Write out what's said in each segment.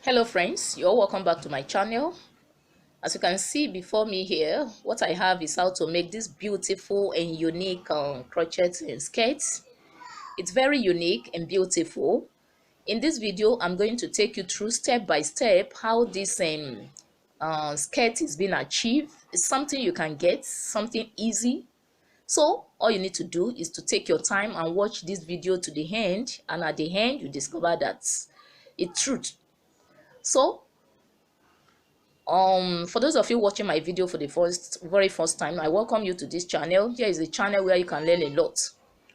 Hello friends, you're welcome back to my channel. As you can see before me here, what I have is how to make this beautiful and unique crochet skirts. It's very unique and beautiful. In this video, I'm going to take you through step by step how this skirt is being achieved. It's something you can get, something easy. So all you need to do is to take your time and watch this video to the end, and at the end you discover that it's truth. So for those of you watching my video for the very first time, I welcome you to this channel. Here is a channel where you can learn a lot.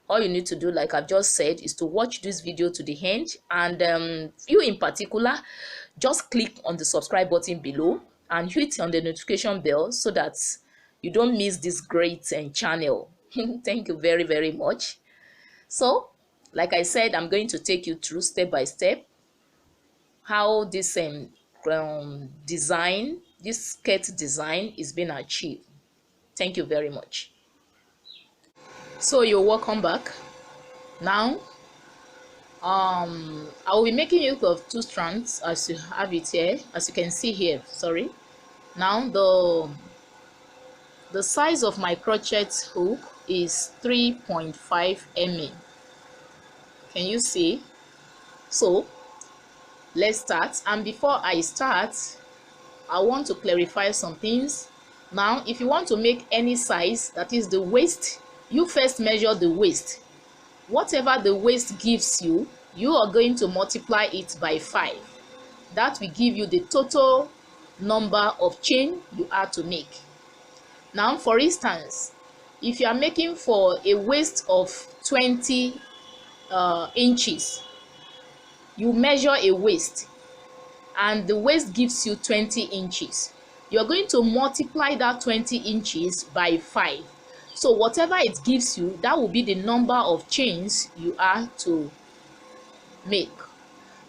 All you need to do, like I've just said, is to watch this video to the end, and you in particular, just click on the subscribe button below and hit on the notification bell so that you don't miss this great channel. Thank you very, very much. So like I said, I'm going to take you through step by step how this this skirt design is being achieved. Thank you very much. So you're welcome back. Now I will be making use of 2 strands as you have it here, as you can see here. Sorry. Now the size of my crochet hook is 3.5 mm. Can you see? So let's start. And before I start, I want to clarify some things. Now if you want to make any size, that is the waist, you first measure the waist. Whatever the waist gives you, you are going to multiply it by 5. That will give you the total number of chain you are to make. Now for instance, if you are making for a waist of 20 inches, you measure a waist and the waist gives you 20 inches. You're going to multiply that 20 inches by 5. So whatever it gives you, that will be the number of chains you are to make.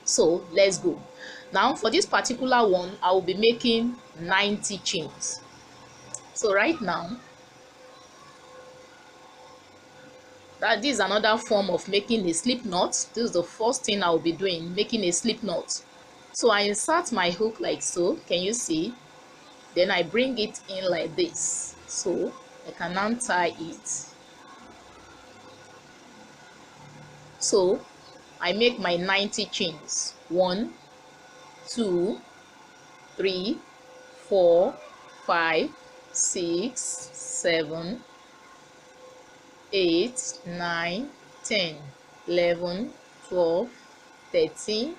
So let's go. Now for this particular one, I will be making 90 chains. So right now, this is another form of making a slip knot. This is the first thing I will be doing, making a slip knot. So I insert my hook like so, can you see? Then I bring it in like this, so I can untie it. So I make my 90 chains. 1 2 3 4 5 6 7 8 9 10 11 12 13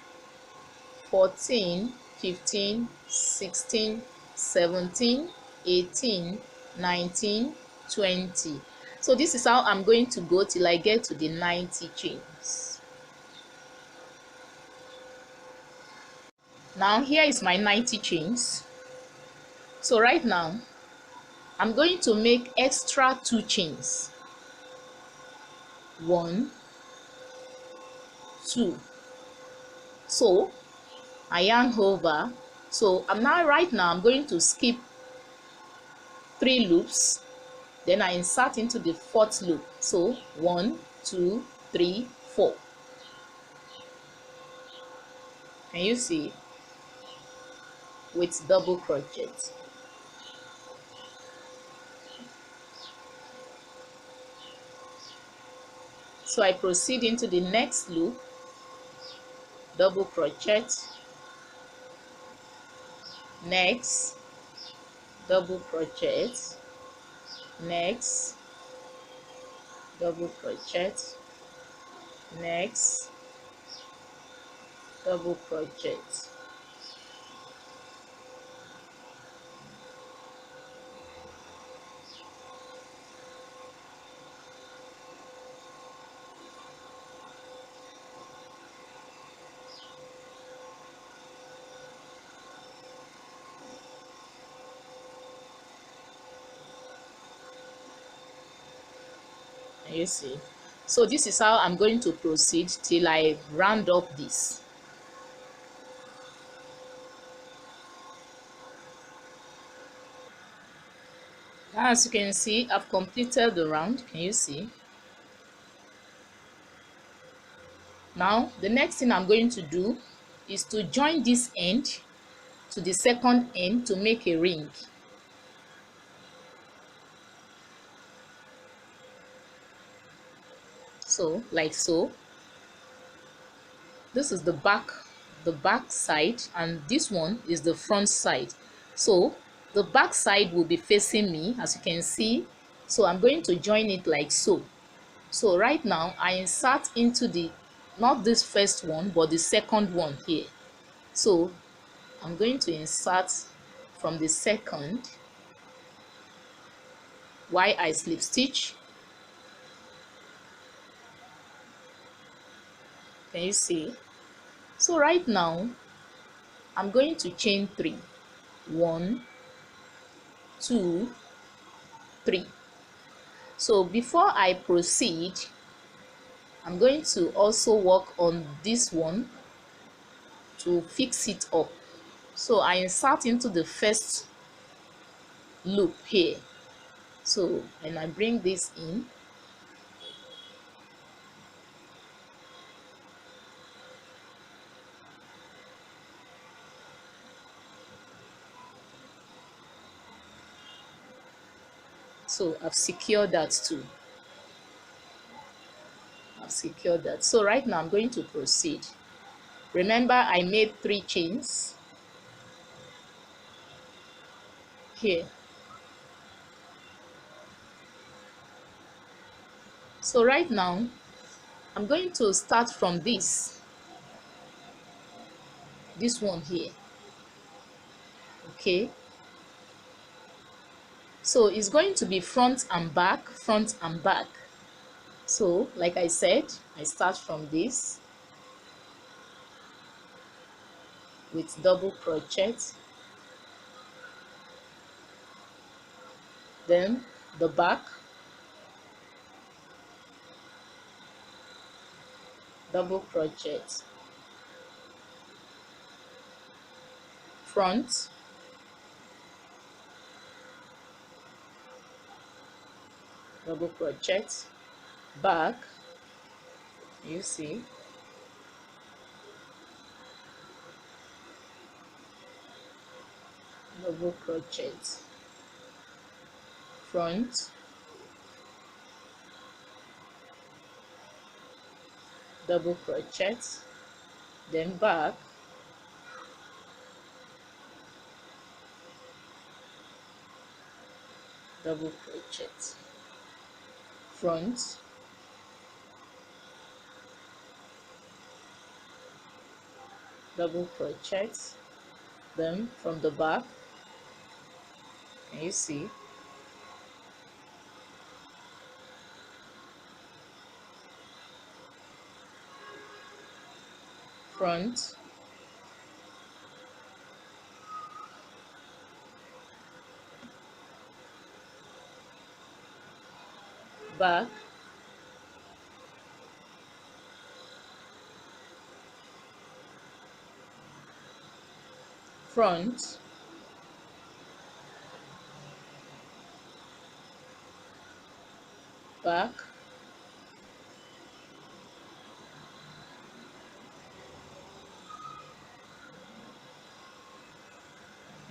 14 15 16 17 18 19 20. So this is how I'm going to go till I get to the 90 chains. Now here is my 90 chains. So right now I'm going to make extra 2 chains. 1 2. So I yarn over. So right now I'm going to skip 3 loops, then I insert into the 4th loop. So 1 2 3 4. Can you see? With double crochet. So I proceed into the next loop, double crochet, next double crochet, next double crochet, next double crochet. You see? So this is how I'm going to proceed till I round up this. As you can see, I've completed the round. Can you see? Now the next thing I'm going to do is to join this end to the second end to make a ring. So like so. This is the back side, and this one is the front side. So the back side will be facing me, as you can see. So I'm going to join it like so. So right now I insert into the, not this first one but the second one here. So I'm going to insert from the second while I slip stitch. Can you see? So right now I'm going to chain 3. 1, 2, 3. So before I proceed, I'm going to also work on this one to fix it up. So I insert into the first loop here. So when I bring this in, so I've secured that too. I've secured that. So right now I'm going to proceed. Remember, I made 3 chains here. So right now I'm going to start from this one here. Okay, so it's going to be front and back, front and back. So like I said, I start from this with double crochet, then the back, double crochet, front, double crochet, back, you see, double crochet, front, double crochet, then back, double crochet, front, double crochet, then from the back, can you see, front, back, front, back,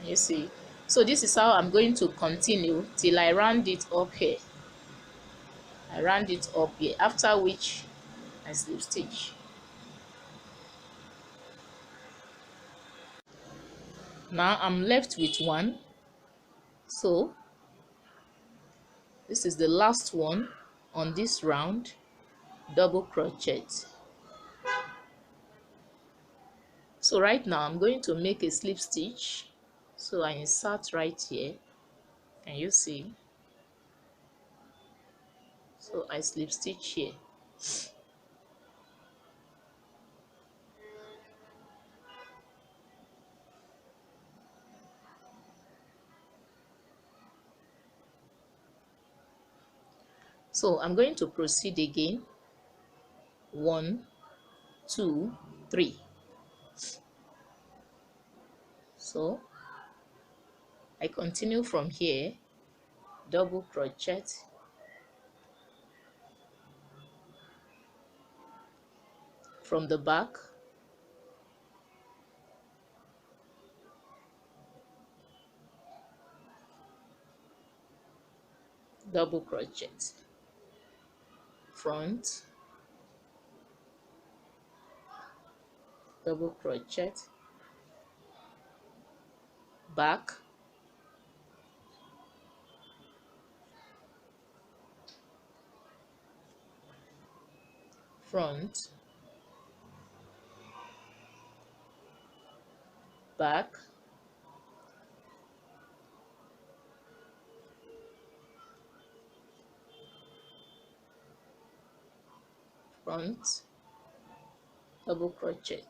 you see. So this is how I'm going to continue till I round it up here. I round it up here, after which I slip stitch. Now I'm left with 1. So this is the last one on this round, double crochet. So right now I'm going to make a slip stitch. So I insert right here. Can you see? So I slip stitch here. So I'm going to proceed again. 1, 2, 3. So I continue from here, double crochet, from the back, double crochet, front, double crochet, back, front, back, front, double crochet.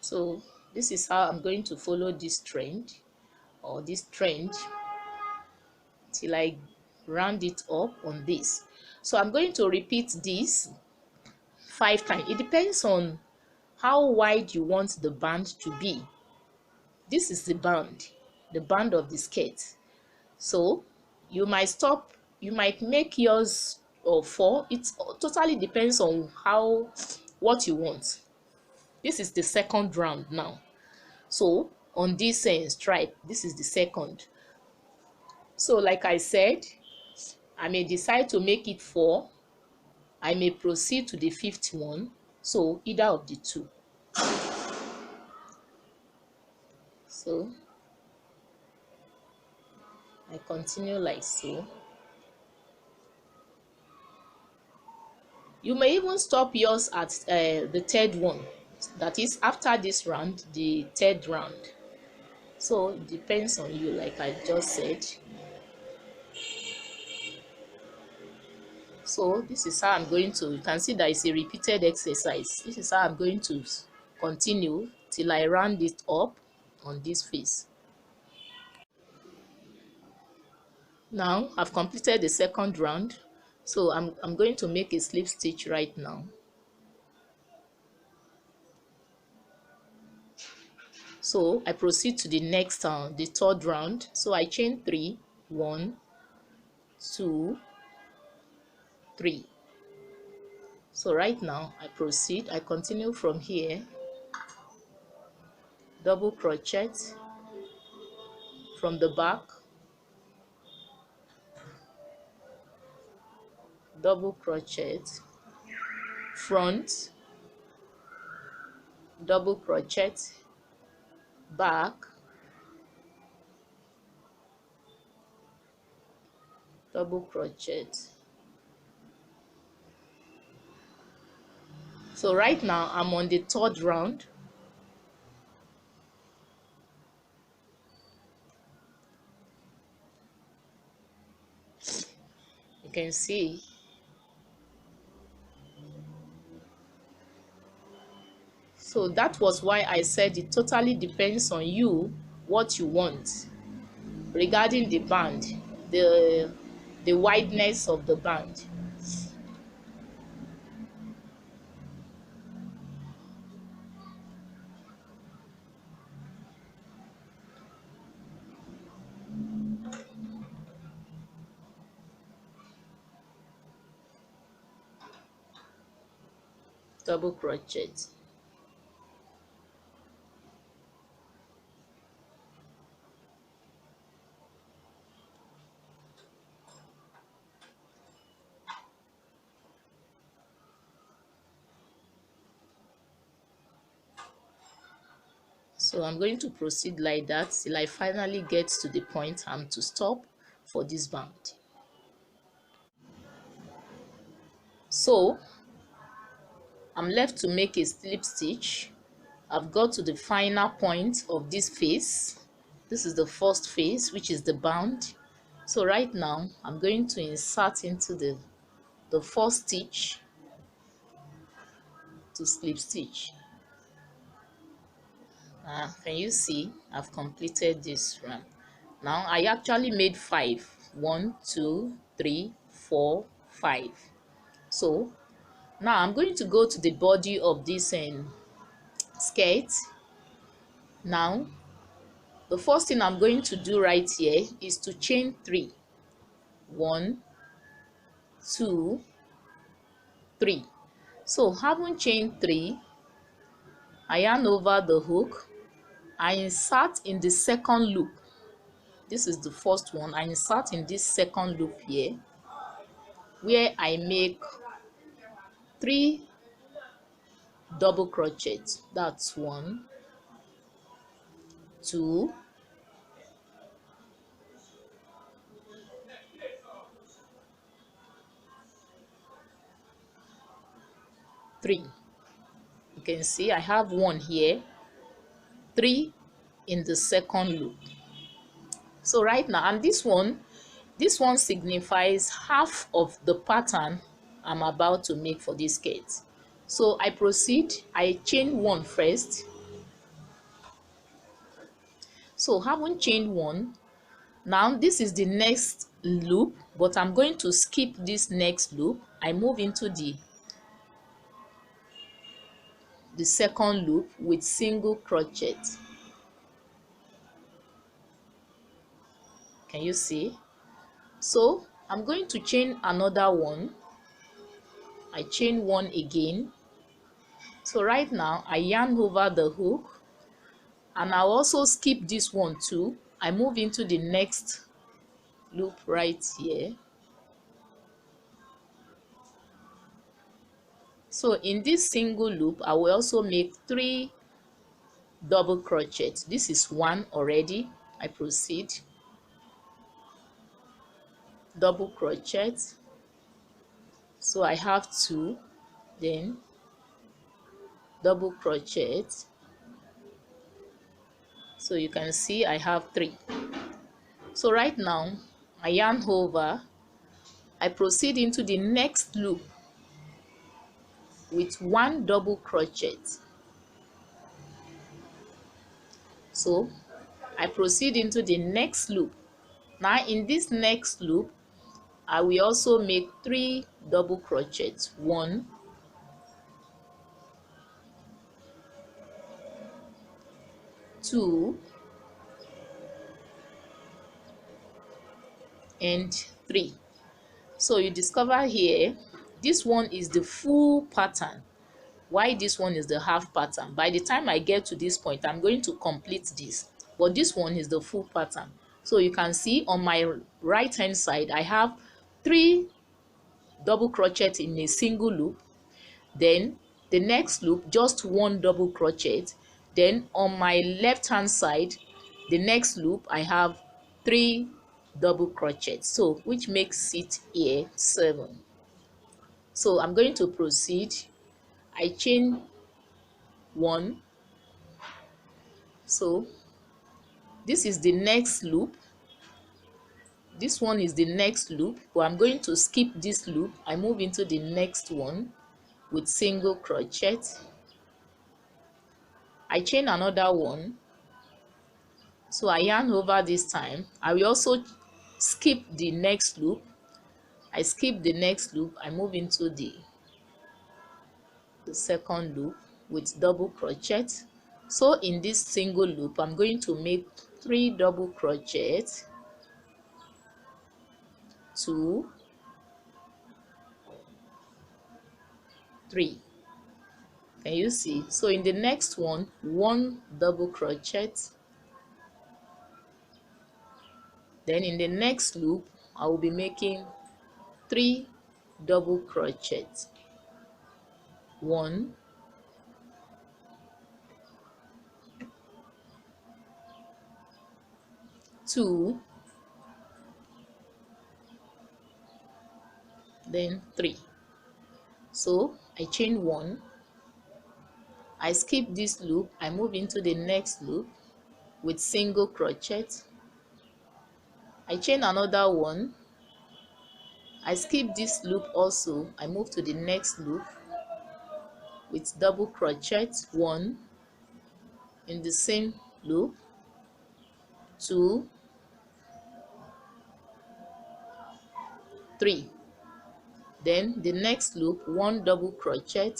So this is how I'm going to follow this trend, or this trend, till I round it up on this. So I'm going to repeat this 5 times. It depends on how wide you want the band to be. This is the band of the skirt. So you might stop, you might make yours or 4. It totally depends on what you want. This is the second round now. So on this stripe, this is the second. So like I said, I may decide to make it 4. I may proceed to the 5th one. So either of the two. So I continue like so. You may even stop yours at the 3rd one. That is after this round, the 3rd round. So it depends on you, like I just said. So this is how I'm going to, you can see that it's a repeated exercise. This is how I'm going to continue till I round it up on this face. Now I've completed the 2nd round. So I'm going to make a slip stitch right now. So I proceed to the next the 3rd round. So I chain 3, 1, 2, 3. So right now I proceed, I continue from here, double crochet from the back, double crochet, front, double crochet, back, double crochet. So right now I'm on the 3rd round. You can see so that was why I said it totally depends on you, what you want regarding the band, the wideness of the band. Double crochet. So I'm going to proceed like that till I finally get to the point I'm to stop for this band. So I'm left to make a slip stitch. I've got to the final point of this face. This is the first face, which is the band. So right now I'm going to insert into the first stitch to slip stitch. Can you see I've completed this round? Now I actually made 5. 1, 2, 3, 4, 5. So now I'm going to go to the body of this skirt. Now the first thing I'm going to do right here is to chain 3. 1, 2, 3. So having chained 3, I yarn over the hook, I insert in the second loop. this is the first one. I insert in this second loop here, where I make 3 double crochets. That's 1, 2, 3. You can see I have 1 here, 3 in the second loop. So right now, and this one signifies half of the pattern I'm about to make for this skirt. So I proceed, I chain 1 first. So having chained 1, now this is the next loop, but I'm going to skip this next loop. I move into the second loop with single crochet. Can you see? So I'm going to chain another 1. I chain 1 again. So right now I yarn over the hook, and I'll also skip this one too. I move into the next loop right here. So in this single loop, I will also make 3 double crochets. This is 1 already. I proceed, double crochet. So I have 2, then double crochet. So you can see I have 3. So right now I yarn over, I proceed into the next loop with 1 double crochet. So I proceed into the next loop. Now in this next loop, I will also make 3 double crochets. 1, 2, and 3. So you discover here, this one is the full pattern, why this one is the half pattern. By the time I get to this point, I'm going to complete this, but this one is the full pattern. So you can see on my right hand side, I have 3 double crochet in a single loop. Then the next loop, just 1 double crochet. Then on my left hand side, the next loop, I have 3 double crochets, so which makes it here 7. So I'm going to proceed. I chain 1. So this is the next loop. This one is the next loop, but I'm going to skip this loop. I move into the next one with single crochet. I chain another 1. So I yarn over this time. I will also skip the next loop. I skip the next loop. I move into the second loop with double crochet. So in this single loop, I'm going to make 3 double crochet, 2, 3. Can you see? So in the next one, 1 double crochet. Then in the next loop, I will be making 3 double crochet. 1, 2, then 3. So I chain 1. I skip this loop. I move into the next loop with single crochet. I chain another 1. I skip this loop also. I move to the next loop with double crochet, 1 in the same loop, 2, 3. Then the next loop, 1 double crochet,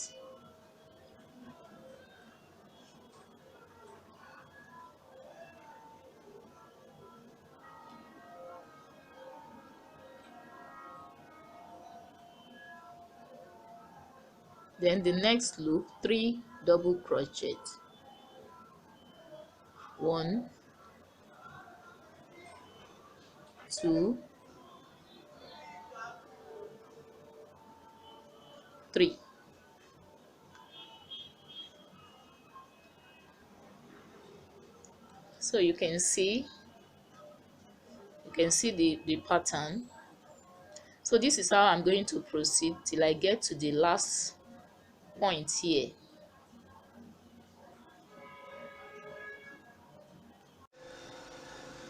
then the next loop, 3 double crochet, 1, 2, 3. So you can see the pattern. So this is how I'm going to proceed till I get to the last point here.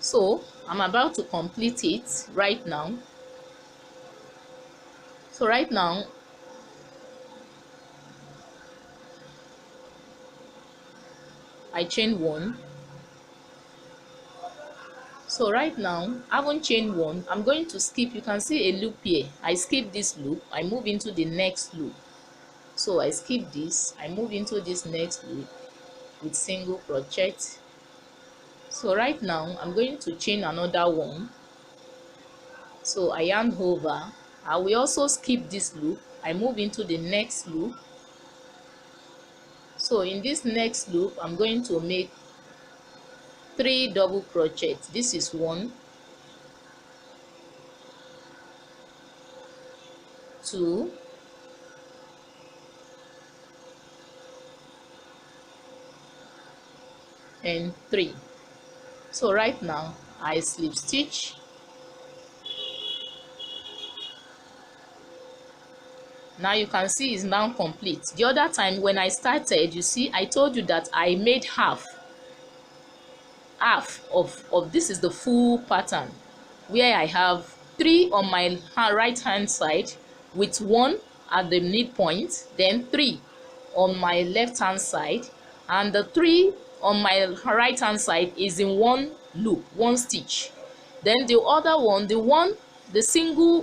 So I'm about to complete it right now. So right now I chain 1. So right now I haven't chained 1. I'm going to skip. You can see a loop here. I skip this loop, I move into the next loop. So I skip this, I move into this next loop with single crochet. So right now I'm going to chain another 1. So I yarn over. I will also skip this loop, I move into the next loop. So in this next loop I'm going to make 3 double crochet. This is 1, 2, and 3. So right now I slip stitch. Now you can see it's now complete. The other time when I started, you see I told you that I made half of this is the full pattern, where I have 3 on my right hand side with 1 at the midpoint, then 3 on my left hand side, and the 3 on my right hand side is in one loop, one stitch. Then the other one, the single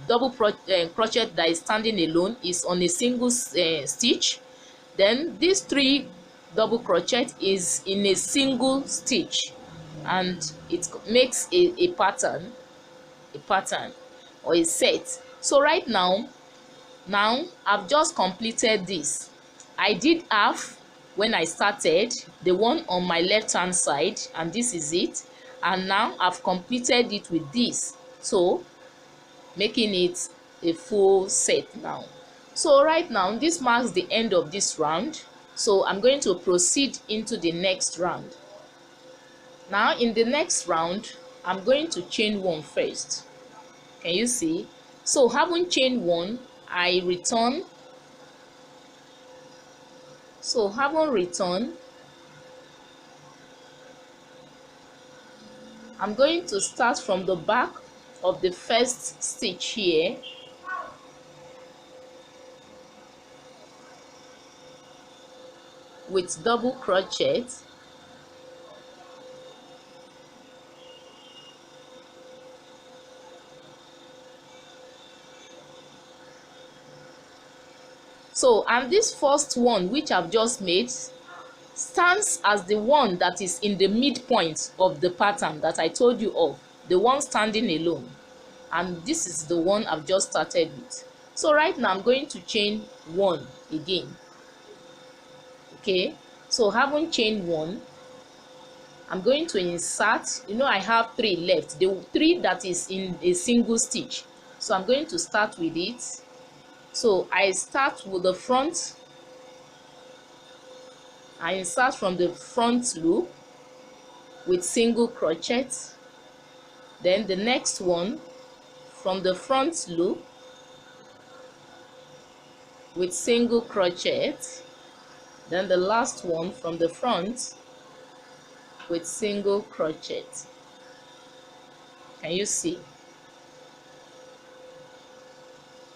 double crochet that is standing alone is on a single stitch. Then these 3 double crochet is in a single stitch, and it makes a pattern or a set. So right now I've just completed this. I did half when I started, the one on my left hand side, and this is it. And now I've completed it with this, so making it a full set now. So right now this marks the end of this round, so I'm going to proceed into the next round. Now in the next round I'm going to chain 1 first. Can you see? So having chained 1, I return. So having returned, I'm going to start from the back of the first stitch here, with double crochet. So, and this first one which I've just made stands as the one that is in the midpoint of the pattern that I told you of, the one standing alone, and this is the one I've just started with. So right now I'm going to chain 1 again. Okay, so having chained 1, I'm going to insert. You know, I have 3 left, the 3 that is in a single stitch, so I'm going to start with it. So I start with the front. I insert from the front loop with single crochet, then the next one from the front loop with single crochet, then the last one from the front with single crochet. Can you see?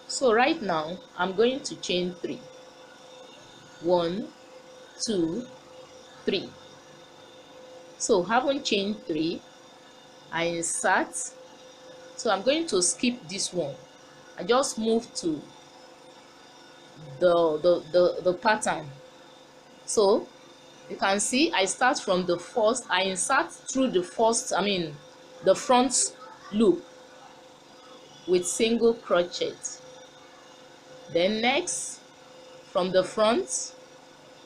So right now I'm going to chain 3. 1, 2, 3. So having chained 3, I insert. So I'm going to skip this one. I just move to the pattern. So you can see I start from the first. I insert through the the front loop with single crochet. Then next, from the front,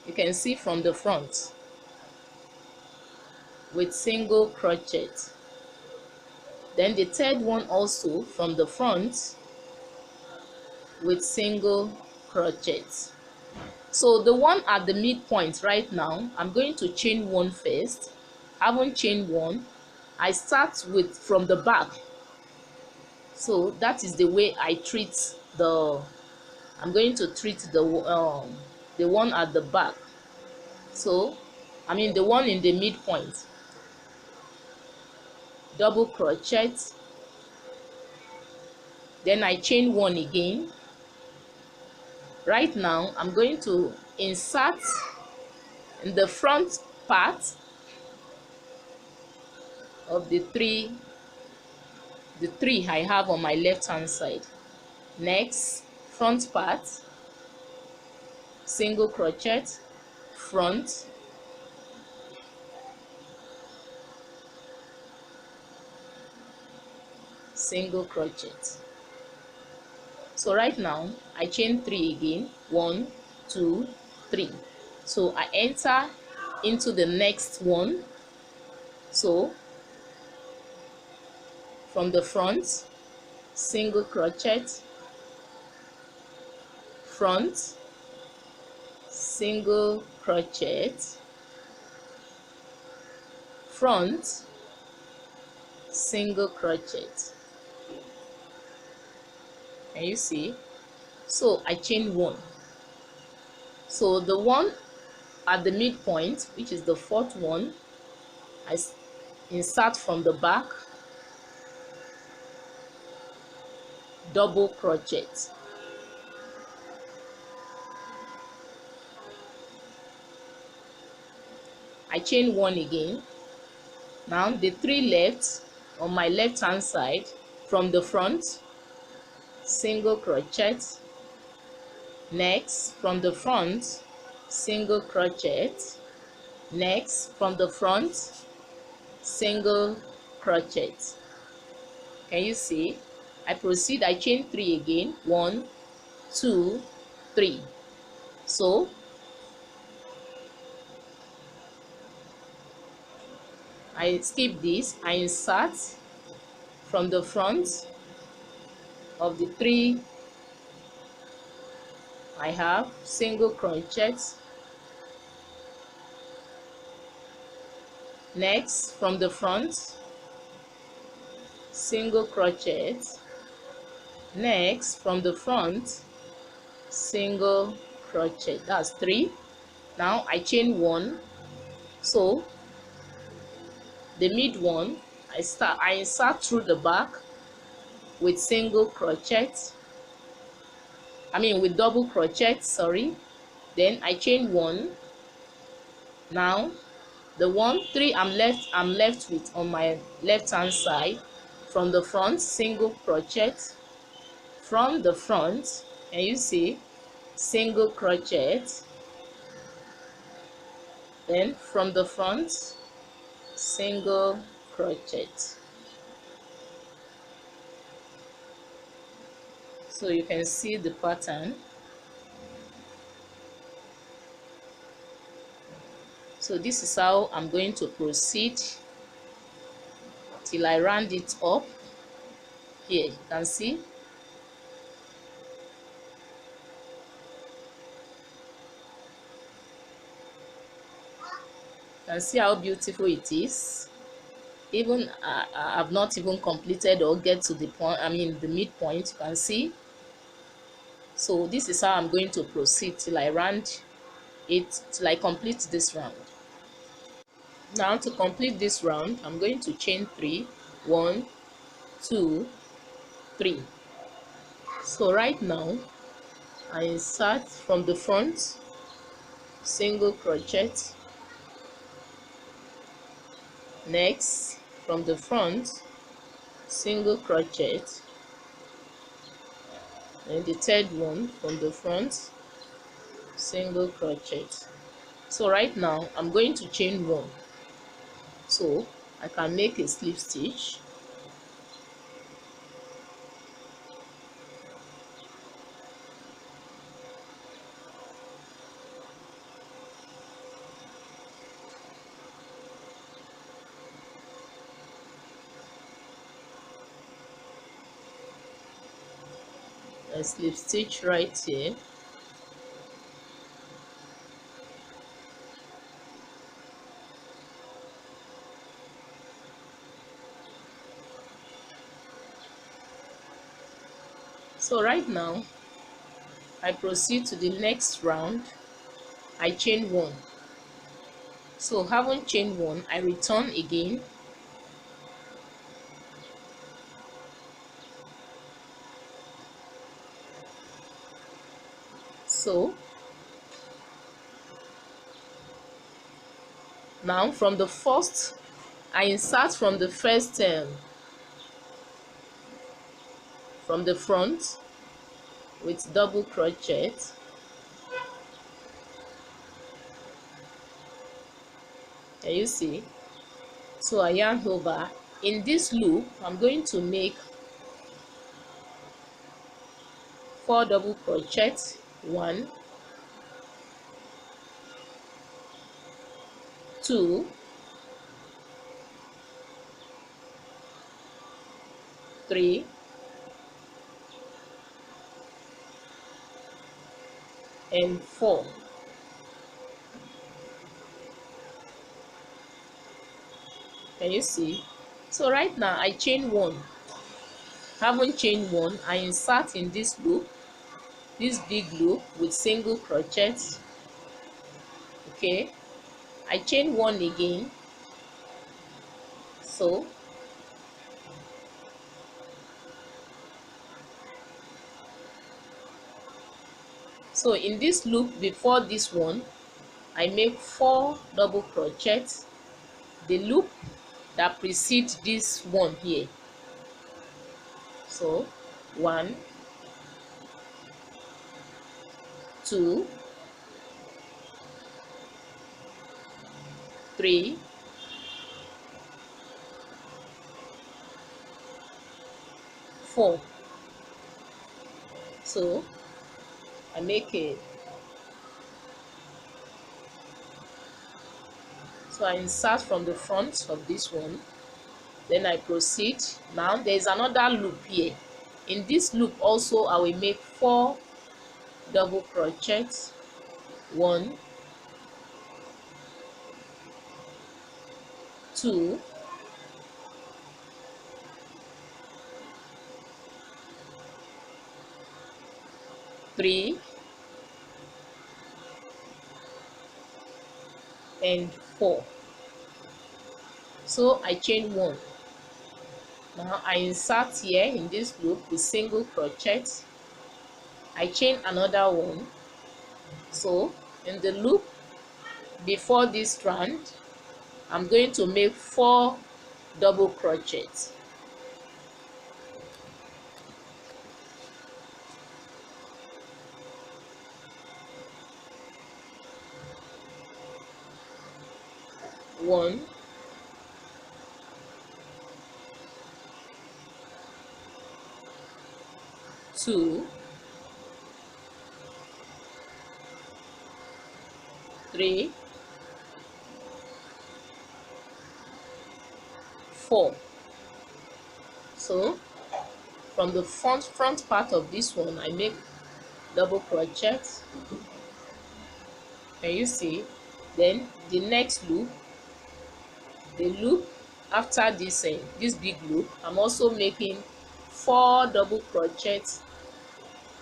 you can see from the front with single crochet. Then the third one also from the front with single crochet. So the one at the midpoint right now, I'm going to chain one first. I haven't chained one. I start with from the back. So that is the way I treat the, I'm going to treat the one at the back. So I mean the one in the midpoint. Double crochet, then I chain one again. Right now I'm going to insert in the front part of the three I have on my left hand side. Next, front part, single crochet, front, single crochet. So right now I chain 3 again, 1 2 3. So I enter into the next one. So from the front, single crochet, front, single crochet, front, single crochet. Can you see? So I chain 1. So the one at the midpoint, which is the fourth one, I insert from the back, double crochet. I chain 1 again. Now the 3 left on my left hand side, from the front, single crochet. Next, from the front, single crochet. Next, from the front, single crochet. Can you see? I proceed, I chain 3 again, 1 2 3. So I skip this, I insert from the front of the 3 I have, single crochet. Next, from the front, single crochet. Next, from the front, single crochet. That's 3. Now I chain 1. So the mid one, I insert through the back with single crochet, with double crochet, sorry. Then I chain 1. Now the 3 I'm left with on my left hand side, from the front, single crochet, from the front, and you see, single crochet, then from the front, single crochet. So you can see the pattern. So this is how I'm going to proceed till I round it up. Here you can see. You can see how beautiful it is. Even I've not even completed or get to the point, the midpoint, you can see. So this is how I'm going to proceed till I round it, till I complete this round. Now to complete this round, I'm going to chain 3, 1 2 3. So right now I insert from the front, single crochet. Next, from the front, single crochet, and the third one from the front, single crochet. So right now I'm going to chain 1, so I can make a slip stitch. a slip stitch right here. So right now I proceed to the next round. I chain 1. So having chained 1, I return again. So now from the first, I insert from the first from the front with double crochet. Can you see? So I yarn over. In this loop, I'm going to make 4 double crochet. 1, 2, 3, 4. Can you see? So right now I chain 1. Having chained 1, I insert in this loop, this big loop with single crochet. Okay, I chain 1 again. So in this loop before this one, I make 4 double crochet, the loop that precedes this one here. So 1, 2, 3, 4. So I make it. So I insert from the front of this one, then I proceed. Now there is another loop here. In this loop also I will make 4 double crochet. 1, 2, 3, 4. So I chain 1. Now I insert here in this loop with single crochet. I chain another one. So in the loop before this strand, I'm going to make 4 double crochet. One, 2, 3, 4. So from the front part of this one, I make double crochet. Can you see? Then the next loop, the loop after this big loop, I'm also making 4 double crochet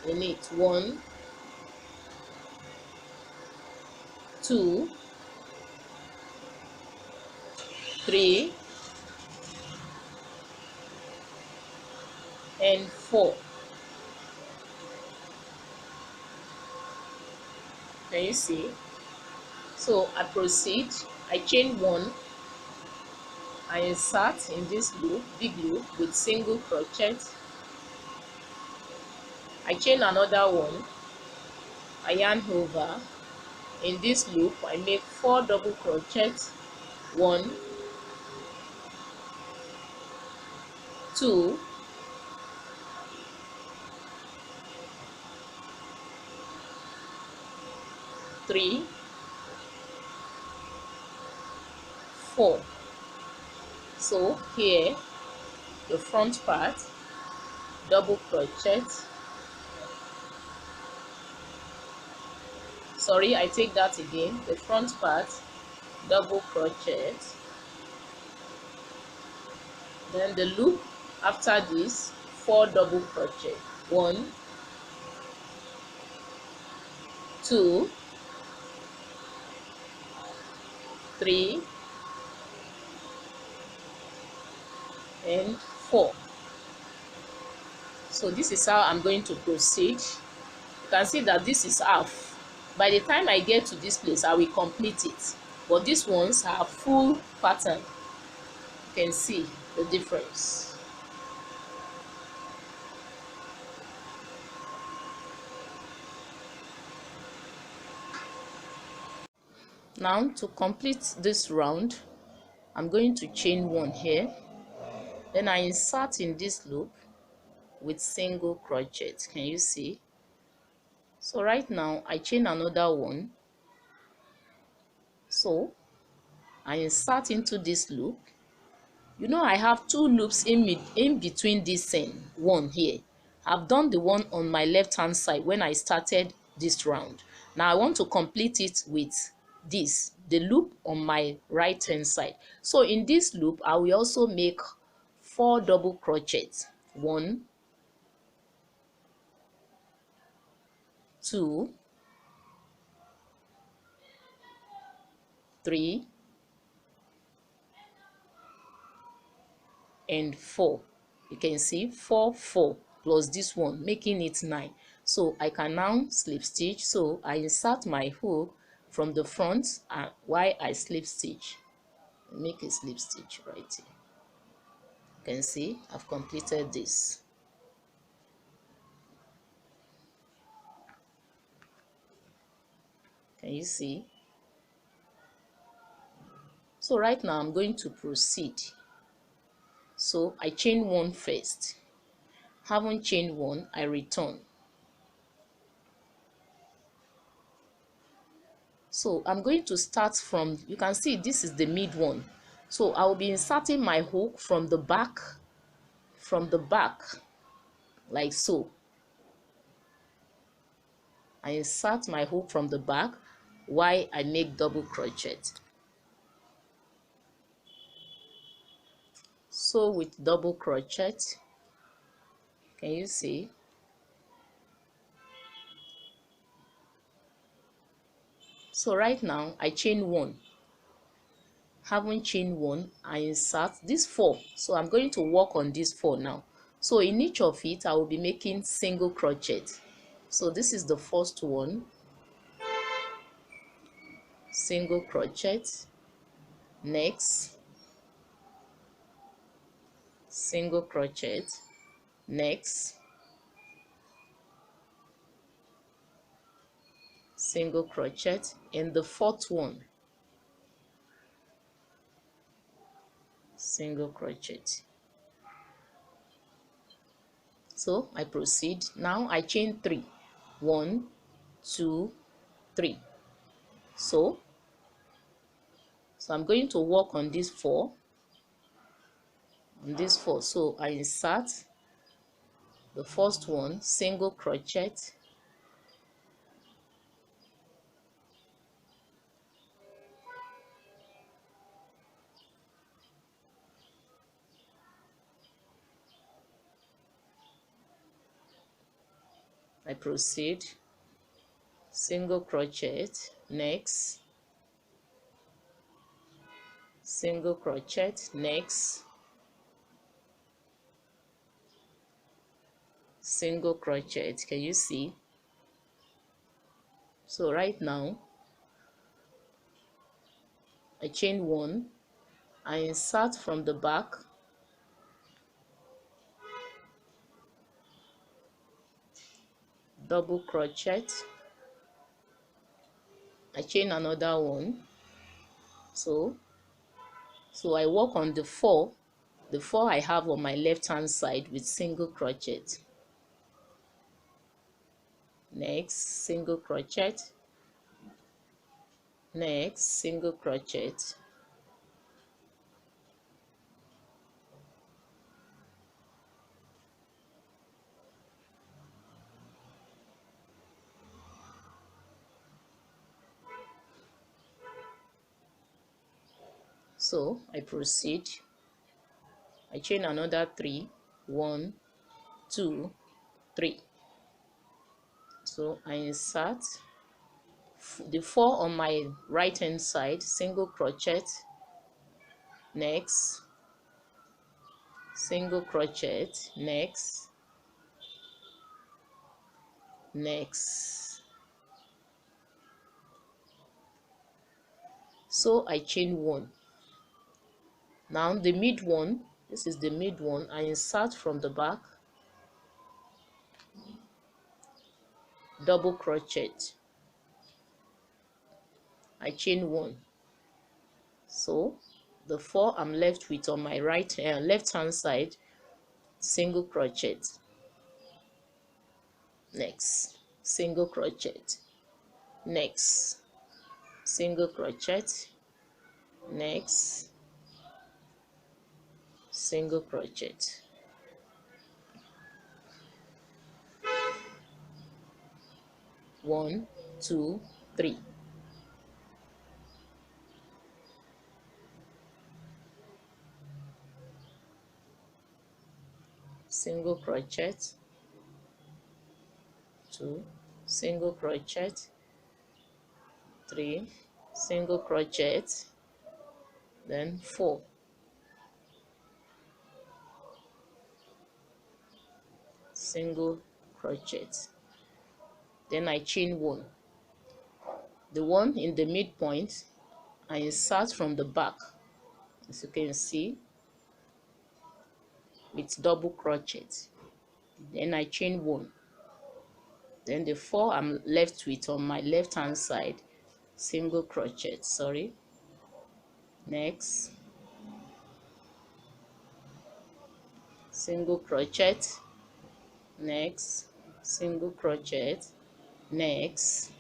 in it. 1, 2, 3, 4. Can you see? So I proceed. I chain 1. I insert in this loop, big loop, with single crochet. I chain another one. I yarn over. In this loop, I make 4 double crochet. 1, 2, 3, 4. So here, the front part, double crochet, sorry, I take that again. The front part, double crochet, then the loop after this, 4 double crochet, 1, 2, 3, and 4. So this is how I'm going to proceed. You can see that this is half. By the time I get to this place, I will complete it, but these ones have full pattern. You can see the difference. Now to complete this round, I'm going to chain 1 here, then I insert in this loop with single crochet. Can you see? So right now I chain another 1, so I insert into this loop. You know, I have 2 loops in between this one here. I've done the one on my left hand side when I started this round. Now I want to complete it with this, the loop on my right hand side. So in this loop I will also make 4 double crochets. 1, 2, 3, and 4. You can see 4, 4 plus this one, making it 9. So I can now slip stitch. So I insert my hook from the front and while I slip stitch, make a slip stitch right here. You can see I've completed this. Can you see? So right now I'm going to proceed. So I chain 1 first. Haven't chained 1, I return. So I'm going to start from, you can see this is the mid one. So I will be inserting my hook from the back, like so. I insert my hook from the back while I make double crochet. So with double crochet, can you see? So right now I chain 1. Haven't chained 1, I insert this 4. So I'm going to work on this 4 now. So in each of it I will be making single crochet. So this is the first one, single crochet, next single crochet, next single crochet, and the fourth one, single crochet. So I proceed. Now I chain 3, 1, 2, 3. So I'm going to work on this 4, so I insert the first one, single crochet, I proceed, single crochet, next single crochet, next single crochet. Can you see? So right now I chain 1, I insert from the back, double crochet, I chain another one. So I work on the 4 I have on my left hand side with single crochet, next single crochet, next single crochet, So I proceed. I chain another 3. 1, 2, 3. So I insert the 4 on my right hand side, single crochet, next, single crochet, next, next. So I chain 1. Now the mid one, this is the mid one, I insert from the back, double crochet, I chain 1. So the 4 I'm left with on my left hand side, single crochet, next, single crochet, next, single crochet, next, single crochet. One, 2, 3. Single crochet, 2, single crochet, 3, single crochet, then 4, single crochet, then I chain 1. The one in the midpoint I insert from the back, as you can see, with double crochet, then I chain 1. Then the 4 I'm left with on my left hand side, single crochet, next, single crochet, next, single crochet, next,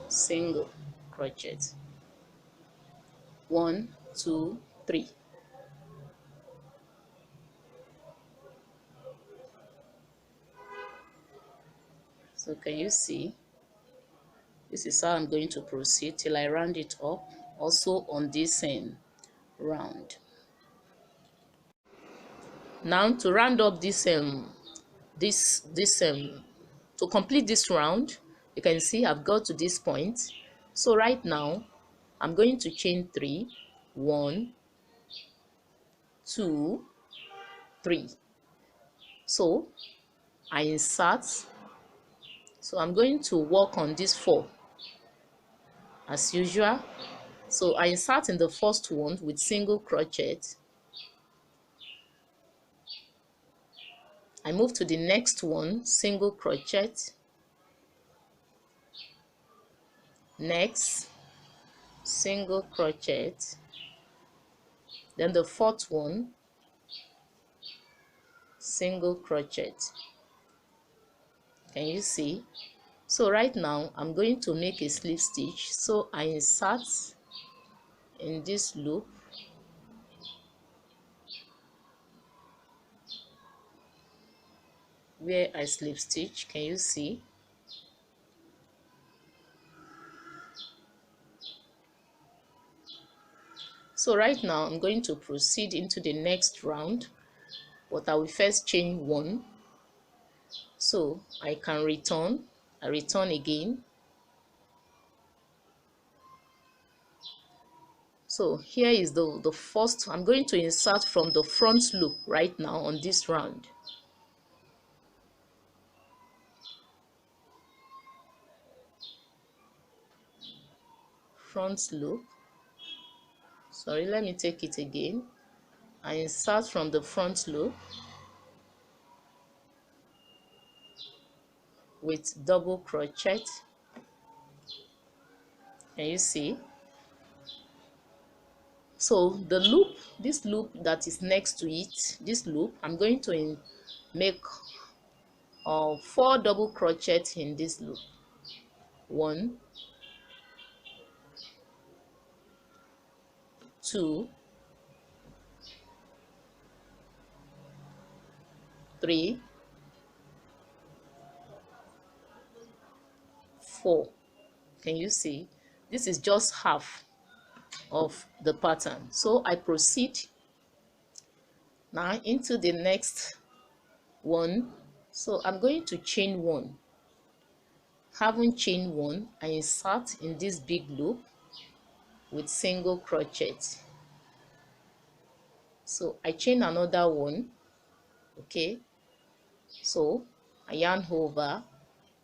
single crochet. 1, 2, 3. So can you see? This is how I'm going to proceed till I round it up, also on this round. Now to round up this to complete this round, you can see I've got to this point. So right now I'm going to chain 3. 1, 2, 3. So I insert. So I'm going to work on this 4 as usual. So I insert in the first one with single crochet. I move to the next one, single crochet, next, single crochet, then the fourth one, single crochet. Can you see? So right now I'm going to make a slip stitch. So I insert in this loop, where I slip stitch. Can you see? So right now I'm going to proceed into the next round, but I will first chain 1. So I can return. I return again. So here is the first. I'm going to insert from the front loop right now on this round. Front loop. Sorry, let me take it again. I insert from the front loop with double crochet. Can you see? So the loop, this loop that is next to it, this loop, I'm going to make 4 double crochet in this loop. 1, 2, 3, 4. Can you see? This is just half. of the pattern. So I proceed now into the next one. So I'm going to chain one. Having chain one, I insert in this big loop with single crochet. So I chain another one. Okay, so I yarn over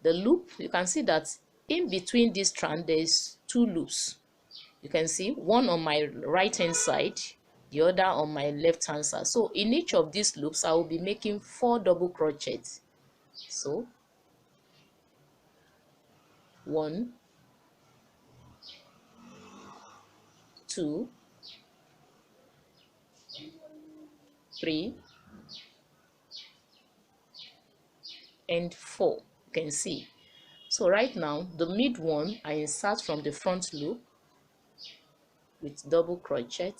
the loop. You can see that in between this strand there's two loops. You can see one on my right hand side, the other on my left hand side. So in each of these loops I will be making 4 double crochets. So 1, 2, 3 and 4. You can see. So right now the mid one I insert from the front loop with double crochet,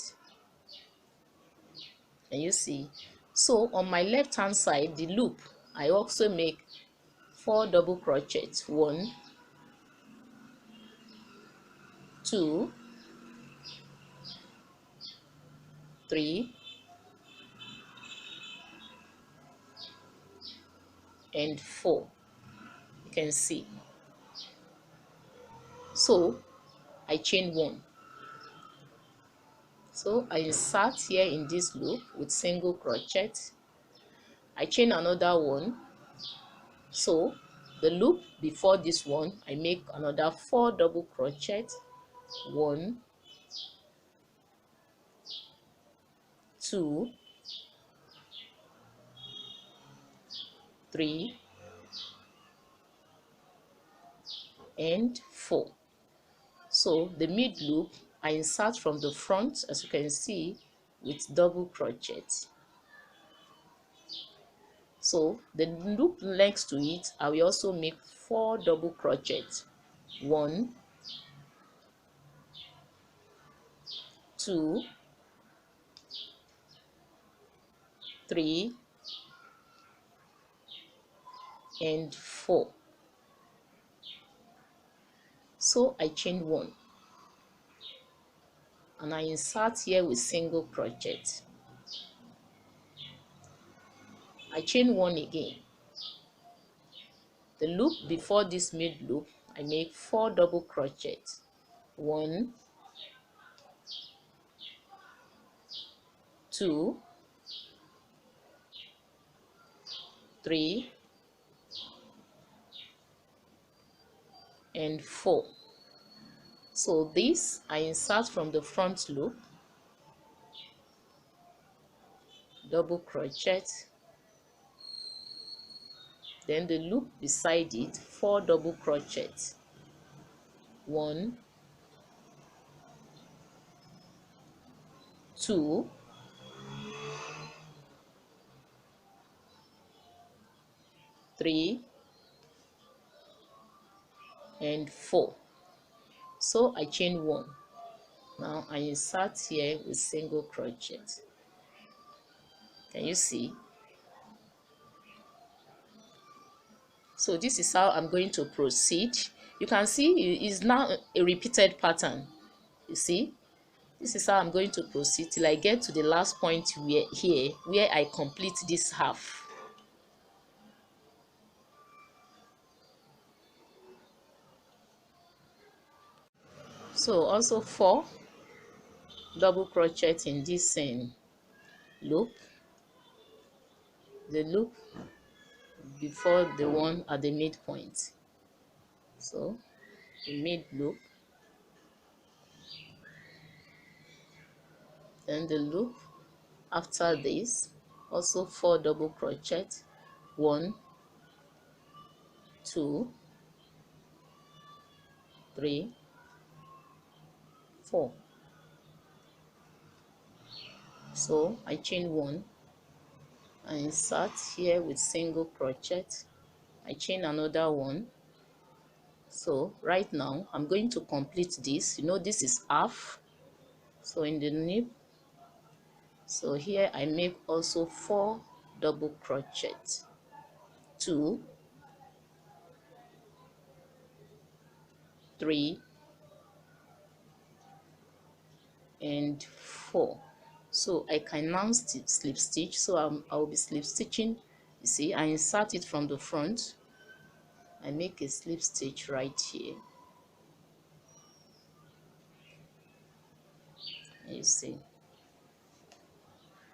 and you see. So on my left hand side, the loop, I also make 4 double crochets. 1, 2, 3 and 4. You can see. So I chain 1. So I insert here in this loop with single crochet. I chain another one. So the loop before this one, I make another 4 double crochet. 1, 2, 3 and 4. So the mid loop I insert from the front, as you can see, with double crochet. So the loop next to it, I will also make 4 double crochet. 1, 2, 3 and 4. So I chain 1 and I insert here with single crochet. I chain 1 again. The loop before this mid loop, I make 4 double crochet. 1, 2, 3 and 4. So this I insert from the front loop, double crochet, then the loop beside it, 4 double crochet. 1, 2, 3 and 4. So I chain 1. Now I insert here with single crochet. Can you see? So this is how I'm going to proceed. You can see it's now a repeated pattern. You see, this is how I'm going to proceed till I get to the last point where I complete this half. So also 4 double crochet in this loop, the loop before the one at the midpoint. So the mid loop, then the loop after this, also 4 double crochet. 1, 2, 3, 4. So I chain 1, I insert here with single crochet, I chain another one. So right now I'm going to complete this. You know, this is half. So in the nib, so here I make also 4 double crochet. 2, 3, and 4. So I can now slip stitch. So I'll be slip stitching. You see, I insert it from the front. I make a slip stitch right here. You see,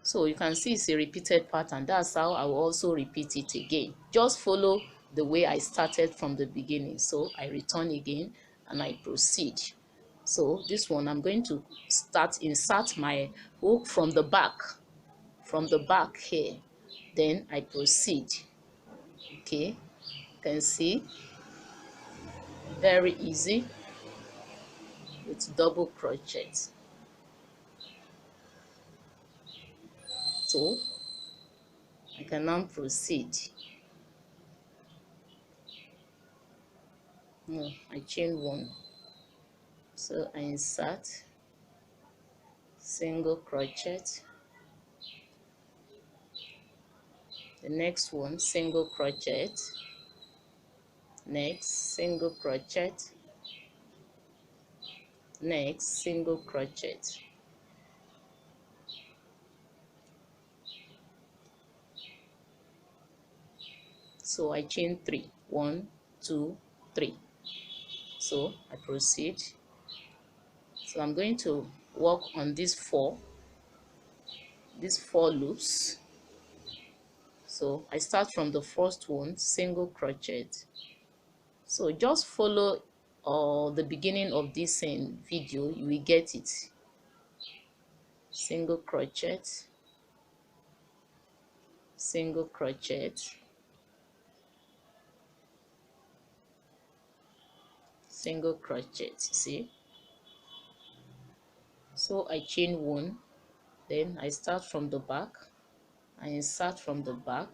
so you can see it's a repeated pattern. That's how I will also repeat it again. Just follow the way I started from the beginning. So I return again and I proceed. So this one, I'm going to insert my hook from the back here. Then I proceed. Okay, you can see, very easy with double crochet. So I can now proceed. No, I chain 1. So I insert, single crochet, the next one, single crochet, next single crochet, next single crochet. So I chain 3, 1, 2, 3. So I proceed. So I'm going to work on these four loops. So I start from the first one, single crochet. So just follow the beginning of this video, you will get it. Single crochet, single crochet, single crochet. See, so I chain 1, then I start from the back, I insert from the back,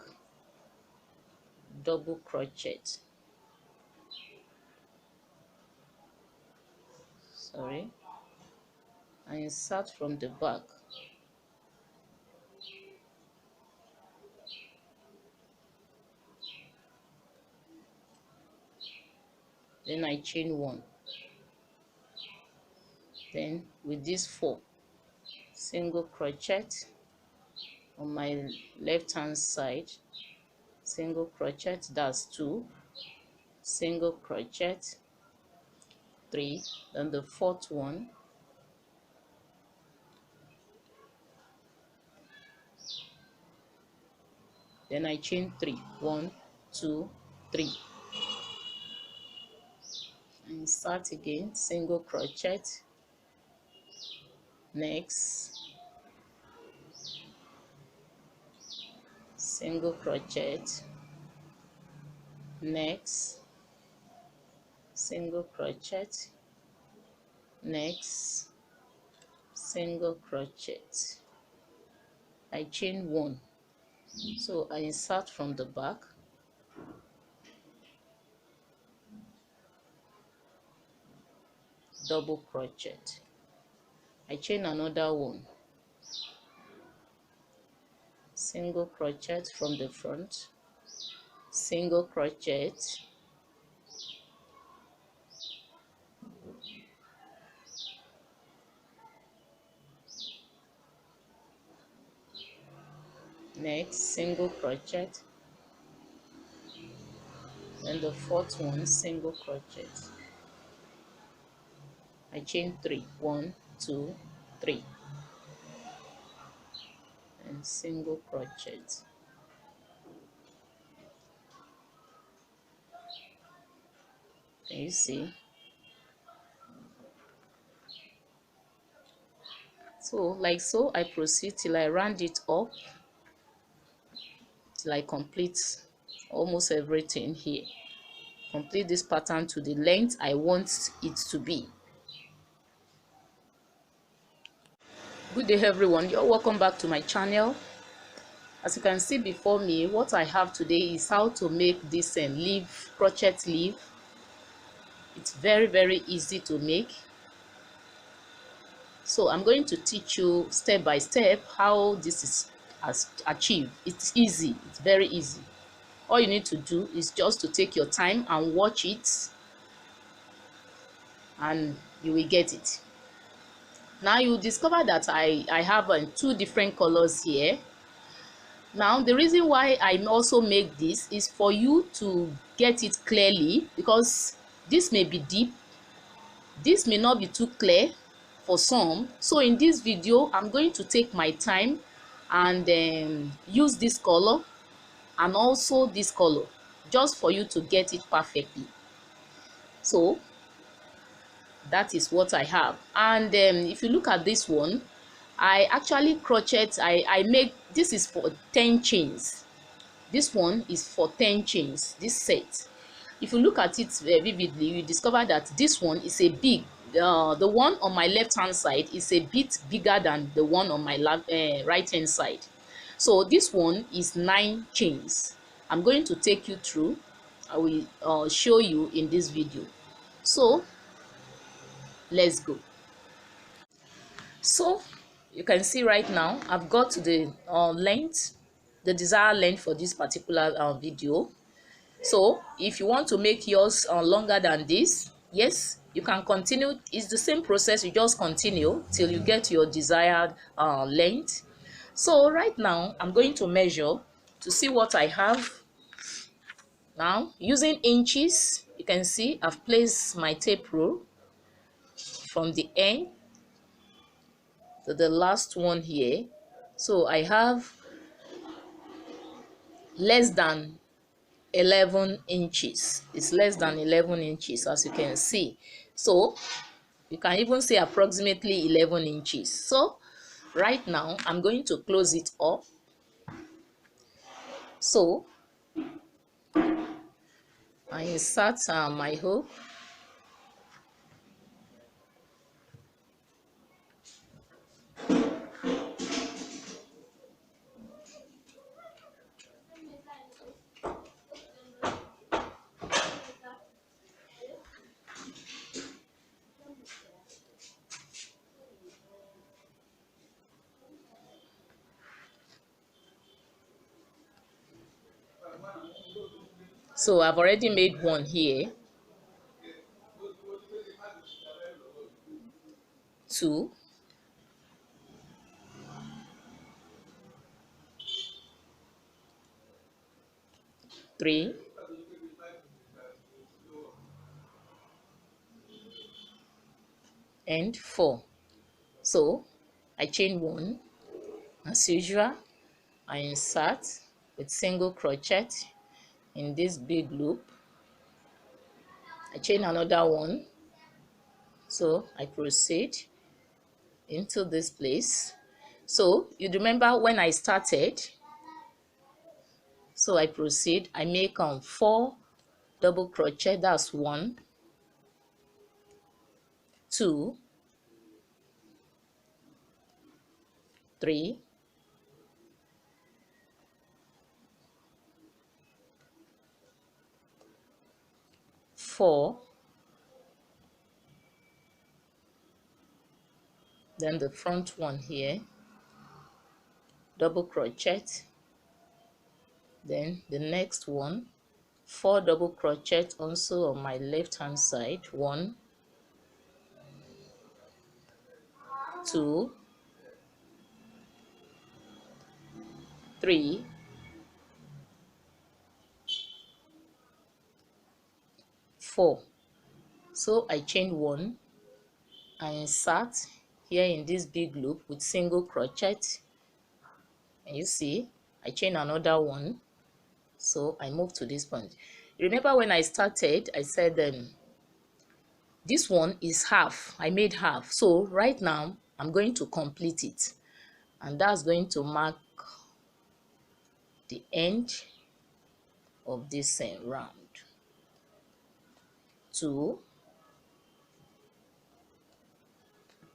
double crochet, sorry, I insert from the back, then I chain 1, then with these 4 single crochet on my left hand side, single crochet, that's 2, single crochet, 3, then the 4th one, then I chain 3, 1, 2, 3, and start again, single crochet, next single crochet, next single crochet, next single crochet, I chain 1, so I insert from the back, double crochet, I chain another 1, single crochet from the front, single crochet, next single crochet, and the 4th one, single crochet, I chain 3, 1, 2, 3, and single crochet. Can you see? So like so, I proceed till I round it up, till I complete almost everything here. Complete this pattern to the length I want it to be. Good day everyone, you're welcome back to my channel. As you can see before me, what I have today is how to make this leaf, crochet leaf. It's very easy to make. So I'm going to teach you step by step how this is achieved. It's easy, it's very easy. All you need to do is just to take your time and watch it, and you will get it. Now you discover that I have two different colors here. Now the reason why I also make this is for you to get it clearly, because this may be deep, this may not be too clear for some. So in this video I'm going to take my time and use this color and also this color, just for you to get it perfectly. So that is what I have. And if you look at this one, I actually crochet. I make, this is for 10 chains. This one is for 10 chains, this set. If you look at it vividly, you discover that this one is a big, the one on my left hand side is a bit bigger than the one on my right hand side. So this one is 9 chains. I'm going to take you through. I will show you in this video. So let's go. So you can see right now I've got to the length, the desired length for this particular video. So if you want to make yours longer than this, yes, you can continue. It's the same process, you just continue till you get your desired length. So right now I'm going to measure to see what I have. Now using inches, you can see I've placed my tape rule from the end to the last one here. So I have less than 11 inches. It's less than 11 inches, as you can see. So you can even say approximately 11 inches. So right now I'm going to close it up. So I insert my hook. So I've already made one here, 2, 3, and 4. So I chain 1 as usual. I insert with single crochet in this big loop. I chain another 1. So I proceed into this place. So you remember when I started, so I proceed, I make 4 double crochet. That's 1, 2, 3, 4, then the front one here, double crochet, then the next one, 4 double crochet also on my left hand side, 1, 2, 3, 4. So I chain 1, I insert here in this big loop with single crochet, and you see I chain another 1. So I move to this point. Remember when I started, I said this one is half. I made half. So right now I'm going to complete it, and that's going to mark the end of this round. 2,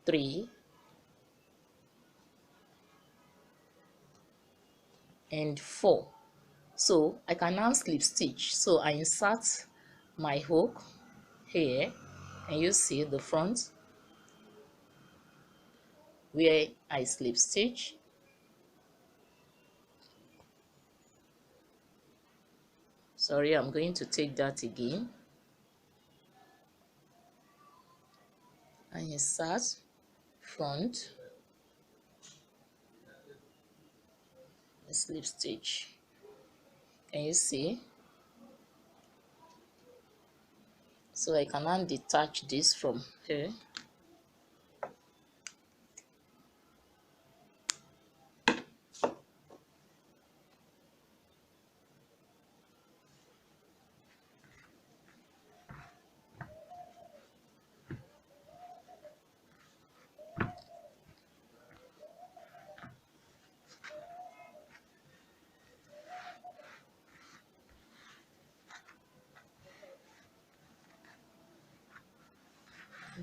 3, and 4. So I can now slip stitch. So I insert my hook here, and you see the front where I slip stitch. Sorry, I'm going to take that again. I insert front, a slip stitch. Can you see? So I can now detach this from here.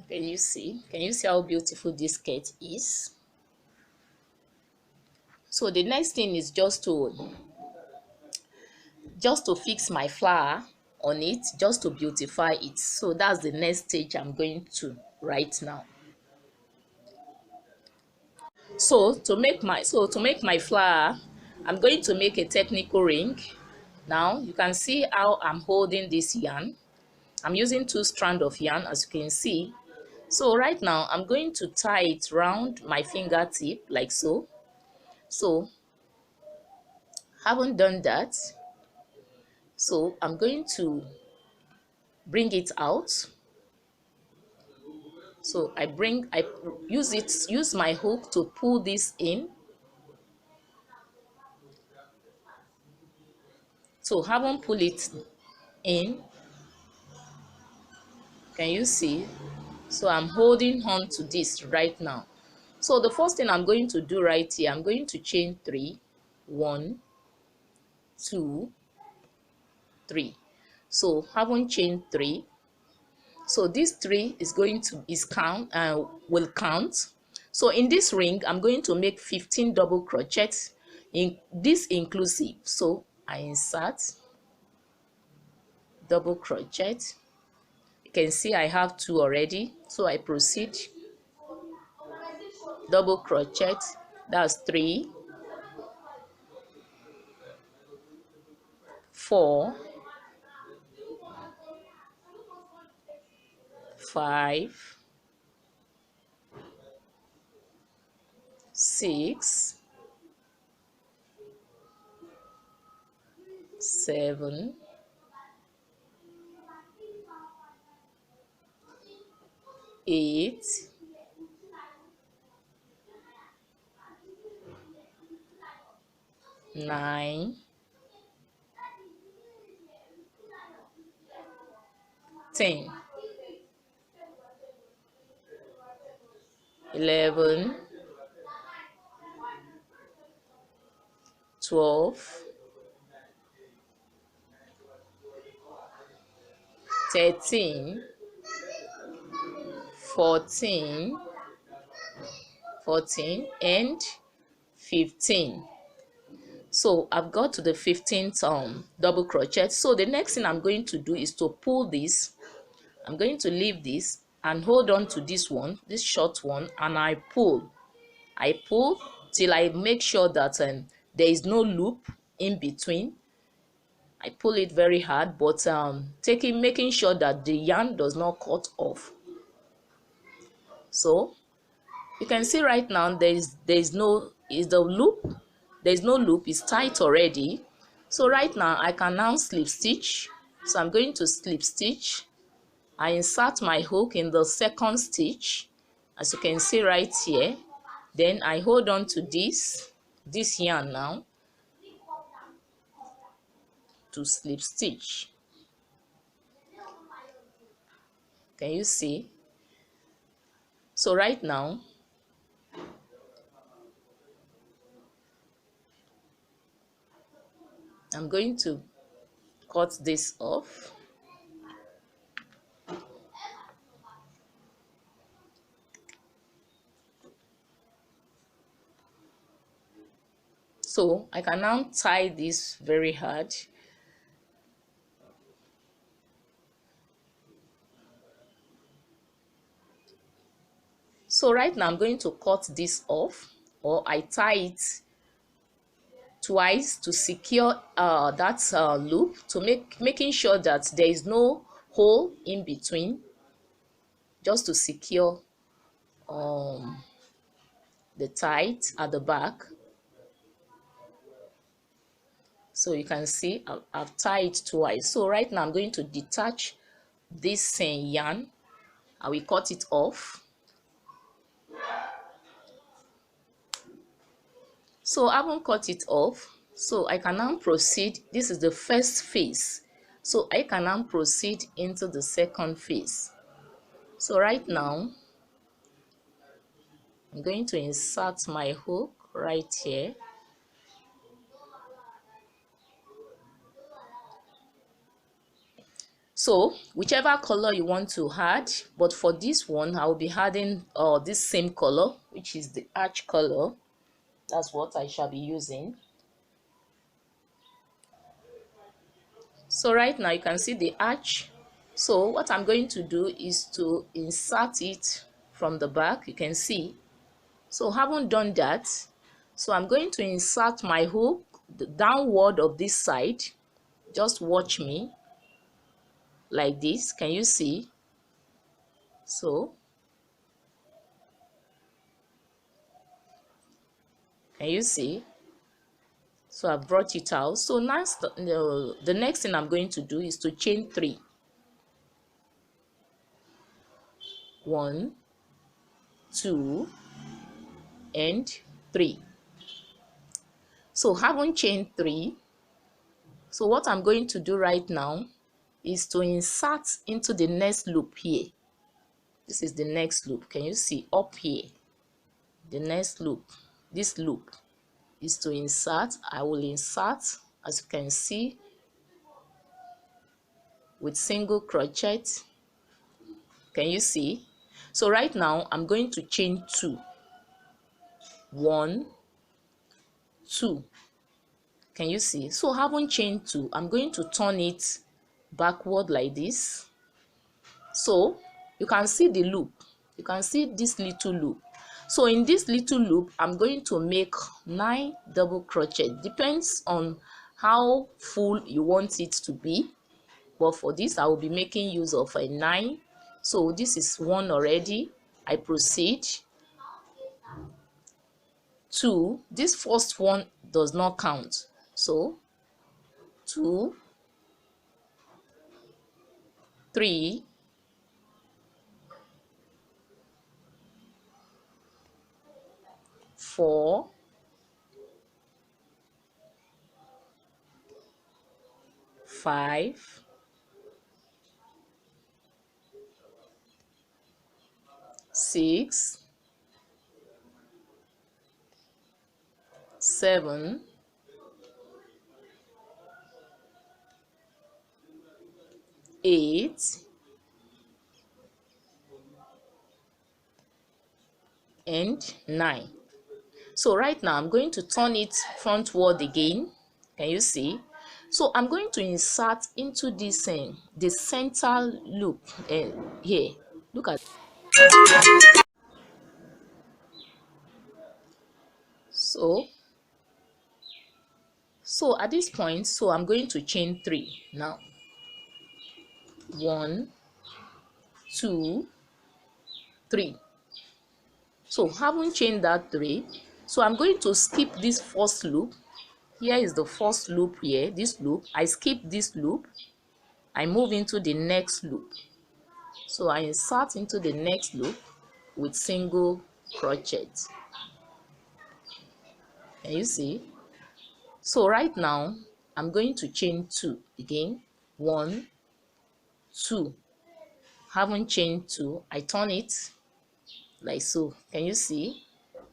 Can you see? Can you see how beautiful this skirt is? So the next thing is just to fix my flower on it, just to beautify it. So that's the next stage I'm going to right now. So to make my flower, I'm going to make a technical ring. Now you can see how I'm holding this yarn. I'm using 2 strands of yarn, as you can see. So right now I'm going to tie it round my fingertip like so. So haven't done that, so I'm going to bring it out. So I use my hook to pull this in. So haven't pull it in. Can you see? So I'm holding on to this right now. So the first thing I'm going to do right here, I'm going to chain 3. 1, 2, 3. So haven't chained 3. So this 3 is going to will count. So in this ring, I'm going to make 15 double crochets, in this inclusive. So I insert double crochet. You can see I have 2 already. So I proceed double crochet. That's 3, 4, 5, 6, 7, 8, 9, 10, 11, 12, 13, 14, and 15. So I've got to the 15th double crochet. So the next thing I'm going to do is to pull this. I'm going to leave this and hold on to this one, this short one, and I pull till I make sure that there is no loop in between. I pull it very hard, but making sure that the yarn does not cut off. So you can see right now there's no loop. There's no loop, it's tight already. So right now I can now slip stitch. So I'm going to slip stitch. I insert my hook in the second stitch, as you can see right here. Then I hold on to this yarn now to slip stitch. Can you see? So right now I'm going to cut this off. So I can now tie this very hard. So right now I'm going to cut this off, or I tie it twice to secure that loop, to making sure that there is no hole in between, just to secure the tight at the back. So you can see I've tied twice. So right now I'm going to detach this yarn. I will cut it off. So I haven't cut it off, so I can now proceed. This is the first phase, so I can now proceed into the second phase. So right now I'm going to insert my hook right here. So whichever color you want to add, but for this one I will be adding this same color, which is the arch color. That's what I shall be using. So right now you can see the arch. So what I'm going to do is to insert it from the back. You can see. So haven't done that, so I'm going to insert my hook downward of this side. Just watch me like this. Can you see? So can you see? So I brought it out. So now the next thing I'm going to do is to chain 3. 1, 2 and 3. So haven't chained 3. So what I'm going to do right now is to insert into the next loop here. This is the next loop. Can you see up here? The next loop, this loop is to insert. I will insert, as you can see, with single crochet. Can you see? So right now I'm going to chain 2. 1, 2. Can you see? So having chained 2, I'm going to turn it backward like this. So you can see the loop. You can see this little loop. So in this little loop, I'm going to make 9 double crochet. Depends on how full you want it to be. But for this, I will be making use of a 9. So this is 1 already. I proceed. 2. This first one does not count. So 2, 3, 4, 5, 6, 7, 8 and 9. So right now I'm going to turn it frontward again. Can you see? So I'm going to insert into this the center loop here. Look at. So at this point, so I'm going to chain 3 now. 1, 2, 3. So having chained that 3, so I'm going to skip this first loop. Here is the first loop here, this loop. I skip this loop. I move into the next loop. So I insert into the next loop with single crochet. Can you see? So right now I'm going to chain 2 again. 1, 2. Haven't chained 2. I turn it like so. Can you see?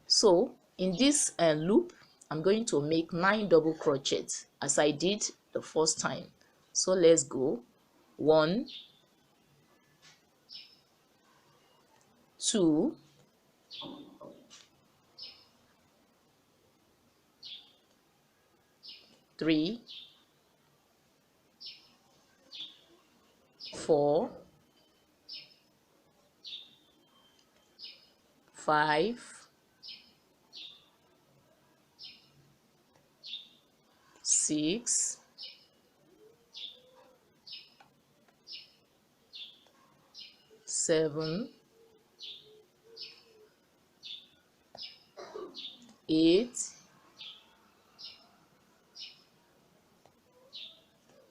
So in this loop, I'm going to make 9 double crochets as I did the first time. So let's go. 1, 2, 3, 4, 5, 6, 7, 8,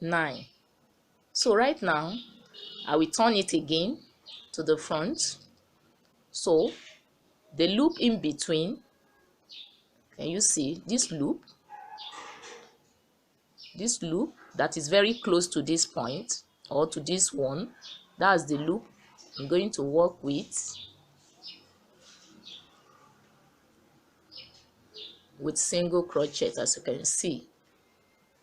9. So right now I will turn it again to the front. So the loop in between, can you see this loop? This loop that is very close to this point or to this one, that's the loop I'm going to work with single crochet, as you can see.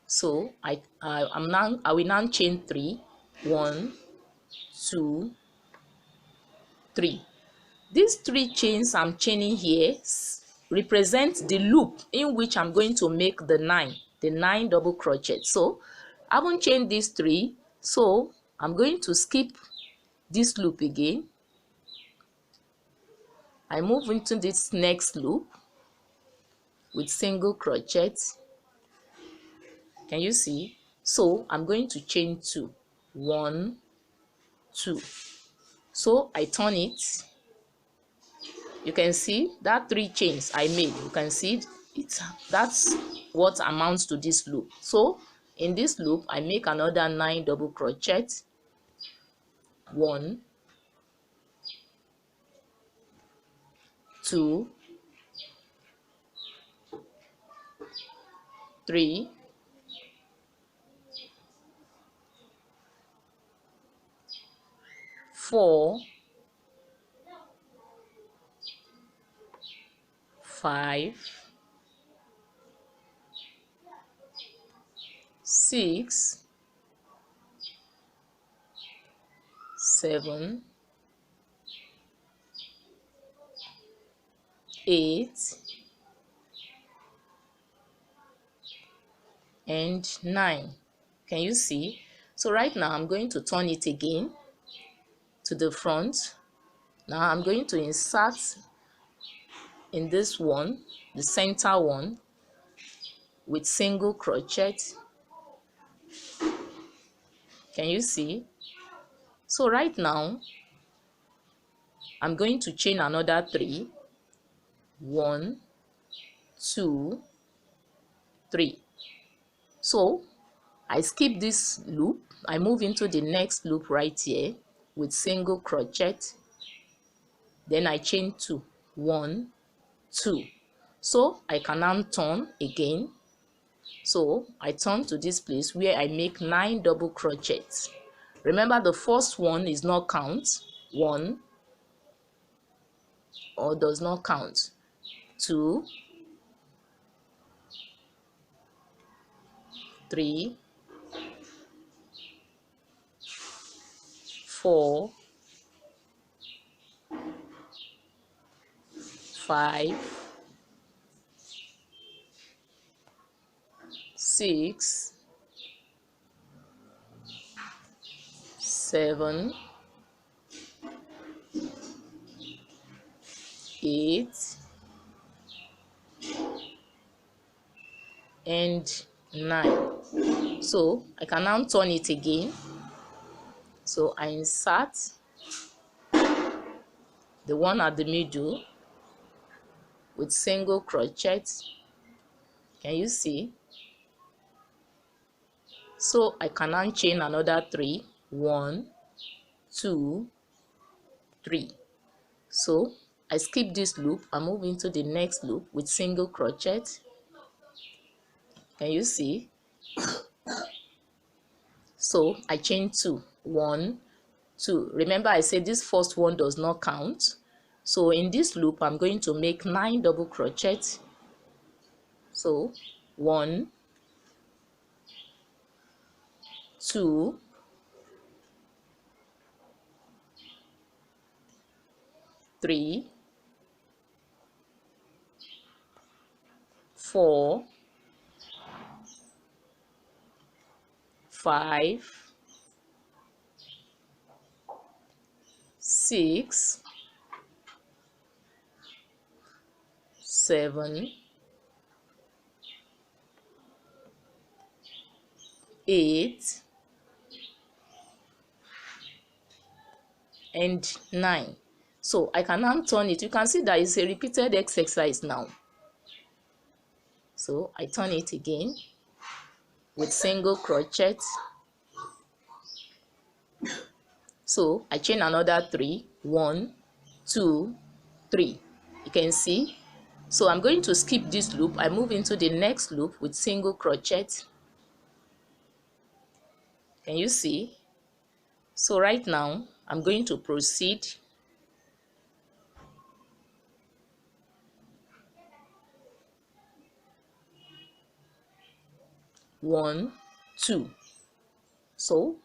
So I will now chain 3. 1, 2, 3. These 3 chains I'm chaining here represent the loop in which I'm going to make the 9 double crochet. So I haven't chained these 3, so I'm going to skip this loop again. I move into this next loop with single crochet. Can you see? So I'm going to chain 2. 1, 2. So I turn it. You can see that 3 chains I made. You can see that's what amounts to this loop. So in this loop I make another 9 double crochet. 1, 2, 3, 4, 5, 6, 7, 8, and 9. Can you see? So right now I'm going to turn it again to the front. Now I'm going to insert in this one, the center one, with single crochet. Can you see? So right now I'm going to chain another 3. 1, 2, 3. So I skip this loop. I move into the next loop right here with single crochet. Then I chain 2. 1, 2. So I can now turn again. So I turn to this place where I make 9 double crochets. Remember, the first one is not count. 1, or does not count. 2, 3, 4, 5, 6, 7, 8, and 9. So I can now turn it again. So I insert the one at the middle with single crochet. Can you see? So I can now chain another 3. 1, 2, 3. So I skip this loop. I move into the next loop with single crochet. Can you see? So I chain 2. 1, 2. Remember I said this first one does not count. So in this loop I'm going to make 9 double crochet. So 1, 2, 3, 4, 5, 6, 7, 8, and 9. So I can now turn it. You can see that it's a repeated exercise now. So I turn it again with single crochet. So I chain another 3, 1, 2, 3. You can see. So I'm going to skip this loop. I move into the next loop with single crochet. Can you see? So right now I'm going to proceed. 1, 2. So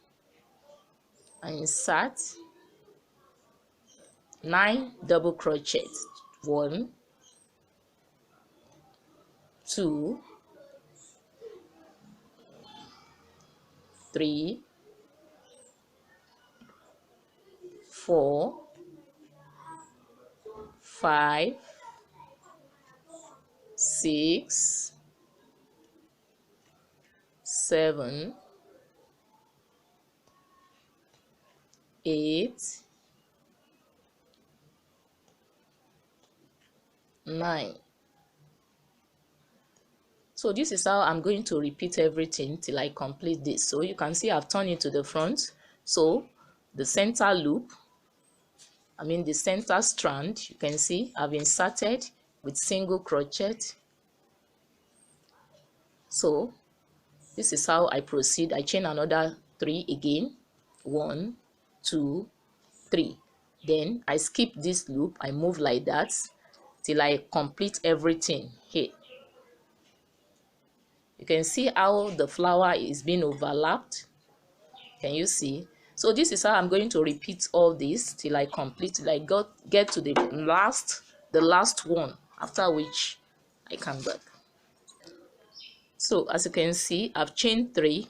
I insert 9 double crochet. 1, 2, 3, 4, 5, 6, 7, 8, 9. So this is how I'm going to repeat everything till I complete this. So you can see I've turned it to the front. So the center loop, the center strand, you can see I've inserted with single crochet. So this is how I proceed. I chain another 3 again. 1, 2, 3. Then I skip this loop. I move like that till I complete everything here. You can see how the flower is being overlapped. Can you see? So this is how I'm going to repeat all this till I complete, till I get to the last one, after which I come back. So as you can see, I've chained 3.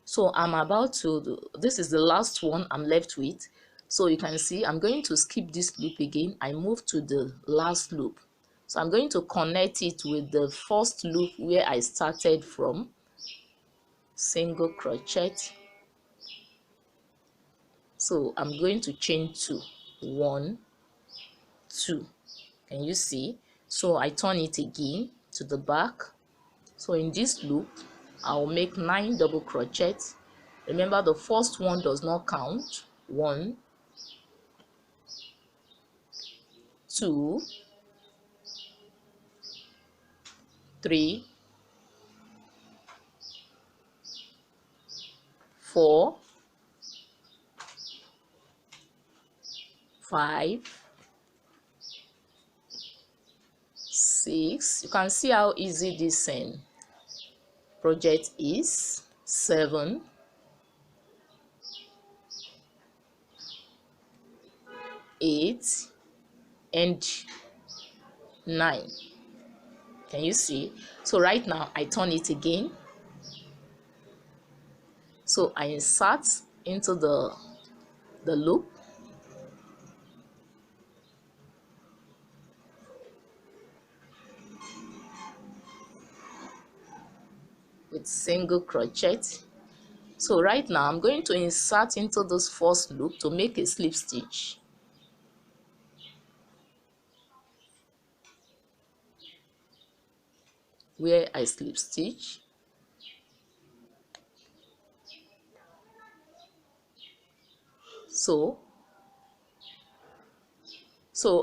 So I'm about to do, this is the last one I'm left with. So you can see I'm going to skip this loop again. I move to the last loop. So I'm going to connect it with the first loop where I started from. Single crochet. So I'm going to chain 2. 1, 2. Can you see? So I turn it again to the back. So in this loop, I'll make 9 double crochet. Remember, the first one does not count. 1, 2, 3, 4, 5, 6. You can see how easy this project is. 7, 8, and 9. Can you see? So right now I turn it again. So I insert into the loop with single crochet. So right now I'm going to insert into this first loop to make a slip stitch. Where I slip stitch. So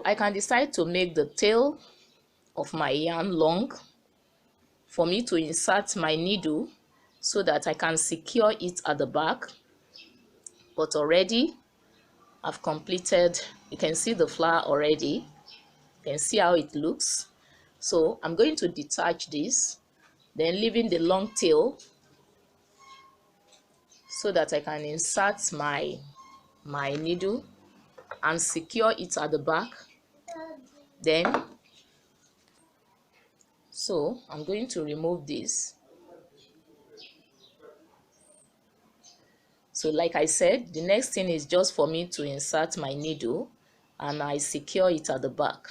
I can decide to make the tail of my yarn long for me to insert my needle so that I can secure it at the back. But already I've completed, you can see the flower already. You can see how it looks. So I'm going to detach this, then leaving the long tail so that I can insert my needle and secure it at the back. Then so I'm going to remove this. So like I said, the next thing is just for me to insert my needle and I secure it at the back.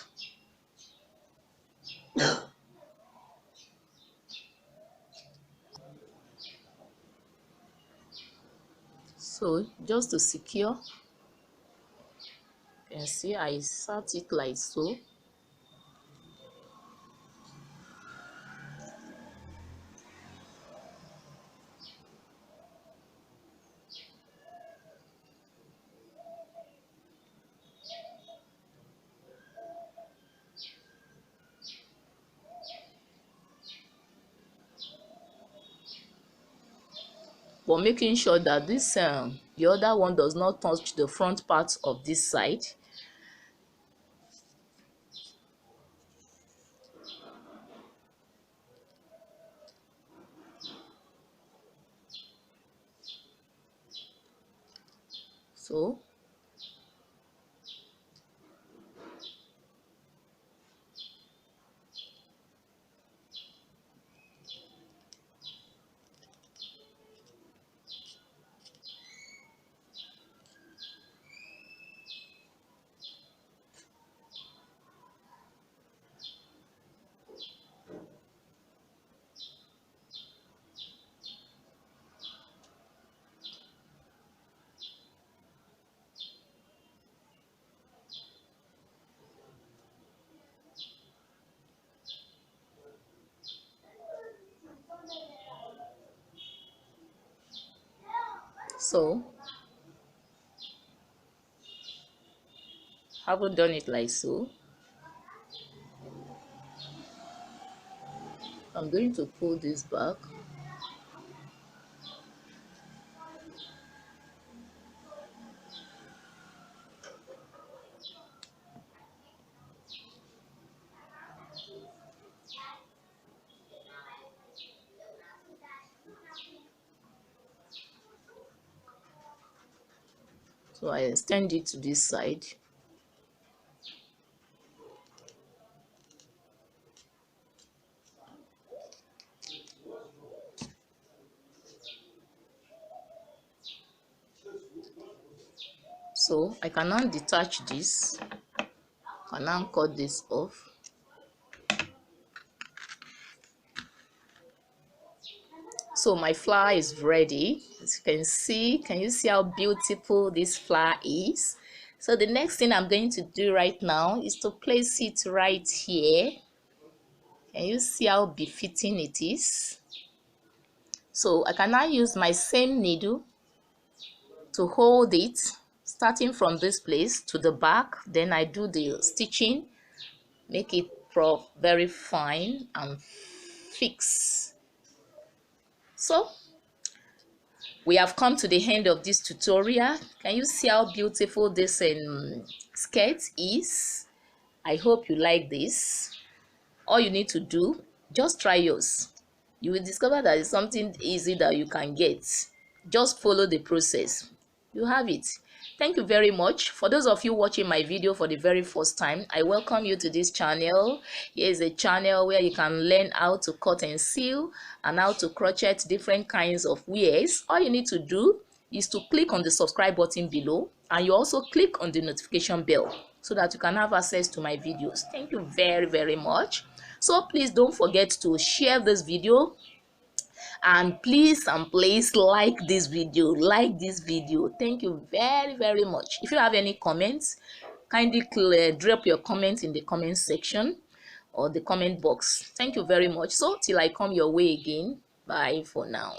So just to secure, you can see I insert it like so. but making sure that this the other one does not touch the front part of this side. So so haven't done it like so. I'm going to pull this back. So I extend it to this side. So I can now detach this. I can now cut this off. So my flower is ready. As you can see, can you see how beautiful this flower is? So the next thing I'm going to do right now is to place it right here. Can you see how befitting it is? So I can now use my same needle to hold it, starting from this place to the back. Then I do the stitching, make it very fine and fix. So we have come to the end of this tutorial. Can you see how beautiful this skirt is? I hope you like this. All you need to do, just try yours. You will discover that it's something easy that you can get. Just follow the process. You have it. Thank you very much. For those of you watching my video for the very first time, I welcome you to this channel. Here is a channel where you can learn how to cut and sew and how to crochet different kinds of wares. All you need to do is to click on the subscribe button below, and you also click on the notification bell so that you can have access to my videos. Thank you very, very much. So please don't forget to share this video, and please like this video. Thank you very, very much. If you have any comments, kindly drop your comments in the comment section or the comment box. Thank you very much. So till I come your way again, bye for now.